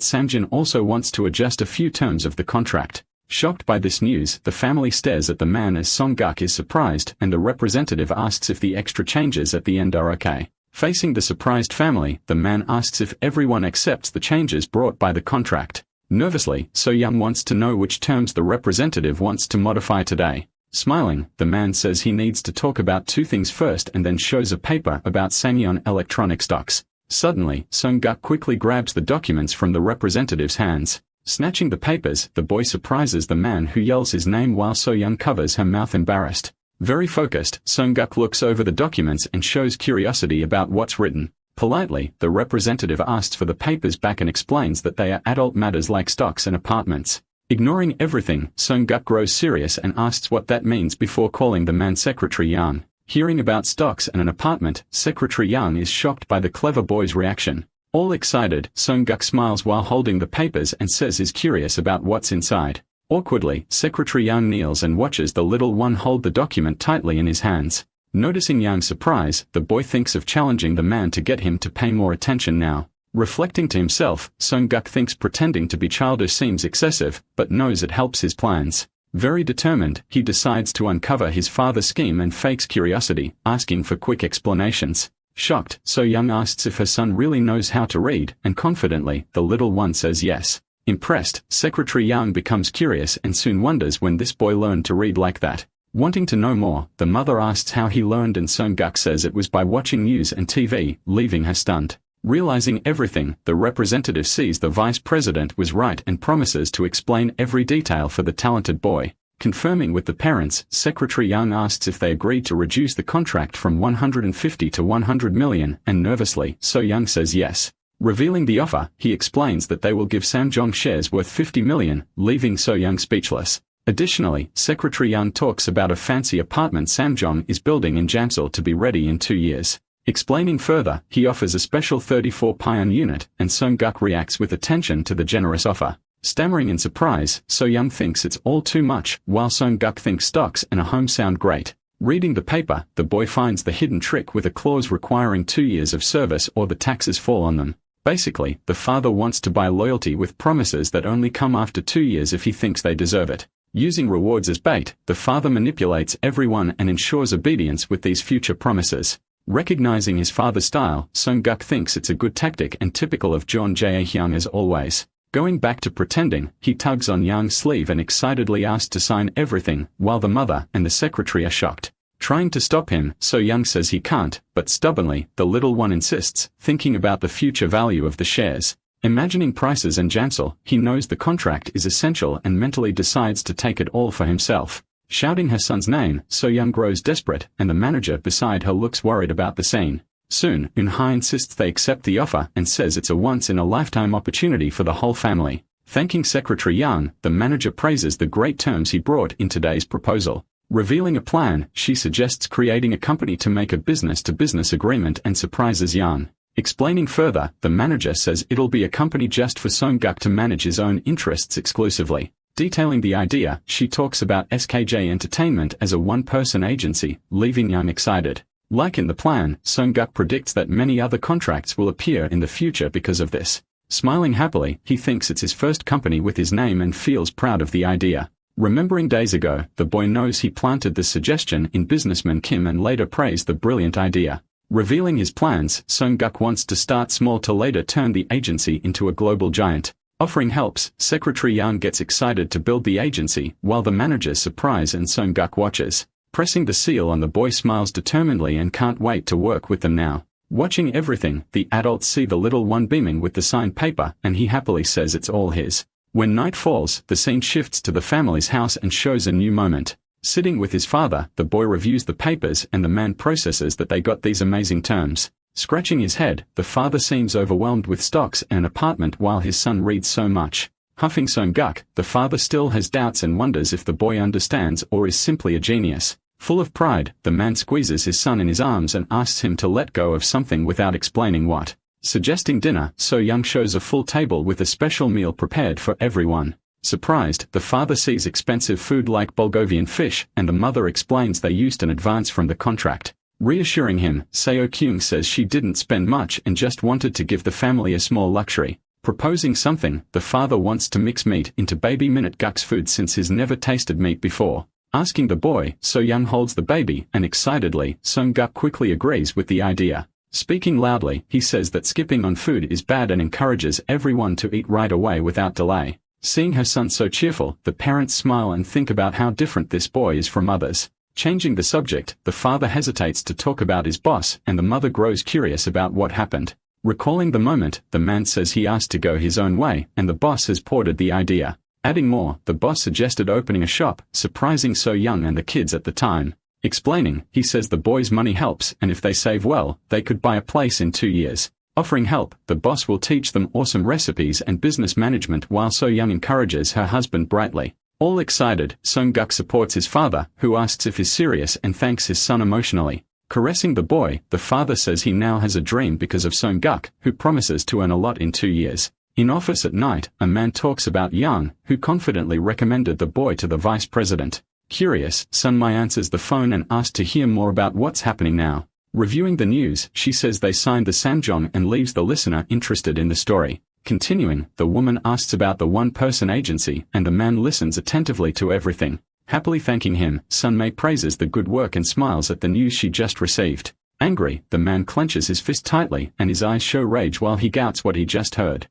Samjin also wants to adjust a few terms of the contract. Shocked by this news, the family stares at the man as Sung-guk is surprised, and the representative asks if the extra changes at the end are okay. Facing the surprised family, the man asks if everyone accepts the changes brought by the contract. Nervously, So-young wants to know which terms the representative wants to modify today. Smiling, the man says he needs to talk about 2 things first and then shows a paper about Sanyeon electronic stocks. Suddenly, Sung-guk quickly grabs the documents from the representative's hands. Snatching the papers, the boy surprises the man who yells his name while So-young covers her mouth embarrassed. Very focused, Sung-guk looks over the documents and shows curiosity about what's written. Politely, the representative asks for the papers back and explains that they are adult matters like stocks and apartments. Ignoring everything, Sung-guk grows serious and asks what that means before calling the man Secretary Yang. Hearing about stocks and an apartment, Secretary Yang is shocked by the clever boy's reaction. All excited, Sung-guk smiles while holding the papers and says he's curious about what's inside. Awkwardly, Secretary Yang kneels and watches the little one hold the document tightly in his hands. Noticing Yang's surprise, the boy thinks of challenging the man to get him to pay more attention now. Reflecting to himself, Sung-guk thinks pretending to be childish seems excessive, but knows it helps his plans. Very determined, he decides to uncover his father's scheme and fakes curiosity, asking for quick explanations. Shocked, So-young asks if her son really knows how to read, and confidently, the little one says yes. Impressed, Secretary Yang becomes curious and soon wonders when this boy learned to read like that. Wanting to know more, the mother asks how he learned and Sung-guk says it was by watching news and TV, leaving her stunned. Realizing everything, the representative sees the vice president was right and promises to explain every detail for the talented boy. Confirming with the parents, Secretary Yang asks if they agreed to reduce the contract from 150 to 100 million, and nervously, So-young says yes. Revealing the offer, he explains that they will give Samjong shares worth 50 million, leaving So-young speechless. Additionally, Secretary Yang talks about a fancy apartment Samjong is building in Jamsil to be ready in 2 years. Explaining further, he offers a special 34 pion unit, and Sung-guk reacts with attention to the generous offer. Stammering in surprise, So-young thinks it's all too much, while Sung-guk thinks stocks and a home sound great. Reading the paper, the boy finds the hidden trick with a clause requiring 2 years of service or the taxes fall on them. Basically, the father wants to buy loyalty with promises that only come after 2 years if he thinks they deserve it. Using rewards as bait, the father manipulates everyone and ensures obedience with these future promises. Recognizing his father's style, Sung-guk thinks it's a good tactic and typical of Jeon Jae-hyung as always. Going back to pretending, he tugs on Yang's sleeve and excitedly asks to sign everything, while the mother and the secretary are shocked. Trying to stop him, So-young says he can't, but stubbornly, the little one insists, thinking about the future value of the shares. Imagining prices and Jamsil, he knows the contract is essential and mentally decides to take it all for himself. Shouting her son's name, So-young grows desperate, and the manager beside her looks worried about the scene. Soon, Eun-hye insists they accept the offer and says it's a once-in-a-lifetime opportunity for the whole family. Thanking Secretary Yang, the manager praises the great terms he brought in today's proposal. Revealing a plan, she suggests creating a company to make a business-to-business agreement and surprises Yang. Explaining further, the manager says it'll be a company just for Sung-guk to manage his own interests exclusively. Detailing the idea, she talks about SKJ Entertainment as a one-person agency, leaving Yang excited. Like in the plan, Sung-guk predicts that many other contracts will appear in the future because of this. Smiling happily, he thinks it's his first company with his name and feels proud of the idea. Remembering days ago, the boy knows he planted this suggestion in businessman Kim and later praised the brilliant idea. Revealing his plans, Sung-guk wants to start small to later turn the agency into a global giant. Offering helps, Secretary Yang gets excited to build the agency, while the managers surprise and Sung-guk watches. Pressing the seal on, the boy smiles determinedly and can't wait to work with them now. Watching everything, the adults see the little one beaming with the signed paper, and he happily says it's all his. When night falls, the scene shifts to the family's house and shows a new moment. Sitting with his father, the boy reviews the papers and the man processes that they got these amazing terms. Scratching his head, the father seems overwhelmed with stocks and an apartment while his son reads so much. Huffing Song-guk, the father still has doubts and wonders if the boy understands or is simply a genius. Full of pride, the man squeezes his son in his arms and asks him to let go of something without explaining what. Suggesting dinner, So-young shows a full table with a special meal prepared for everyone. Surprised, the father sees expensive food like Bulgarian fish, and the mother explains they used an advance from the contract. Reassuring him, Seo-kyung says she didn't spend much and just wanted to give the family a small luxury. Proposing something, the father wants to mix meat into baby Minute-guk's food since he's never tasted meat before. Asking the boy, So-young holds the baby, and excitedly, Song-guk quickly agrees with the idea. Speaking loudly, he says that skipping on food is bad and encourages everyone to eat right away without delay. Seeing her son so cheerful, the parents smile and think about how different this boy is from others. Changing the subject, the father hesitates to talk about his boss, and the mother grows curious about what happened. Recalling the moment, the man says he asked to go his own way, and the boss has ported the idea. Adding more, the boss suggested opening a shop, surprising So-young and the kids at the time. Explaining, he says the boys' money helps, and if they save well, they could buy a place in 2 years. Offering help, the boss will teach them awesome recipes and business management while So-young encourages her husband brightly. All excited, Song-guk supports his father, who asks if he's serious and thanks his son emotionally. Caressing the boy, the father says he now has a dream because of Song-guk, who promises to earn a lot in 2 years. In office at night, a man talks about Young, who confidently recommended the boy to the vice president. Curious, Sun-mai answers the phone and asks to hear more about what's happening now. Reviewing the news, she says they signed the Samjong and leaves the listener interested in the story. Continuing, the woman asks about the one-person agency, and the man listens attentively to everything. Happily thanking him, Sun-mai praises the good work and smiles at the news she just received. Angry, the man clenches his fist tightly and his eyes show rage while he doubts what he just heard.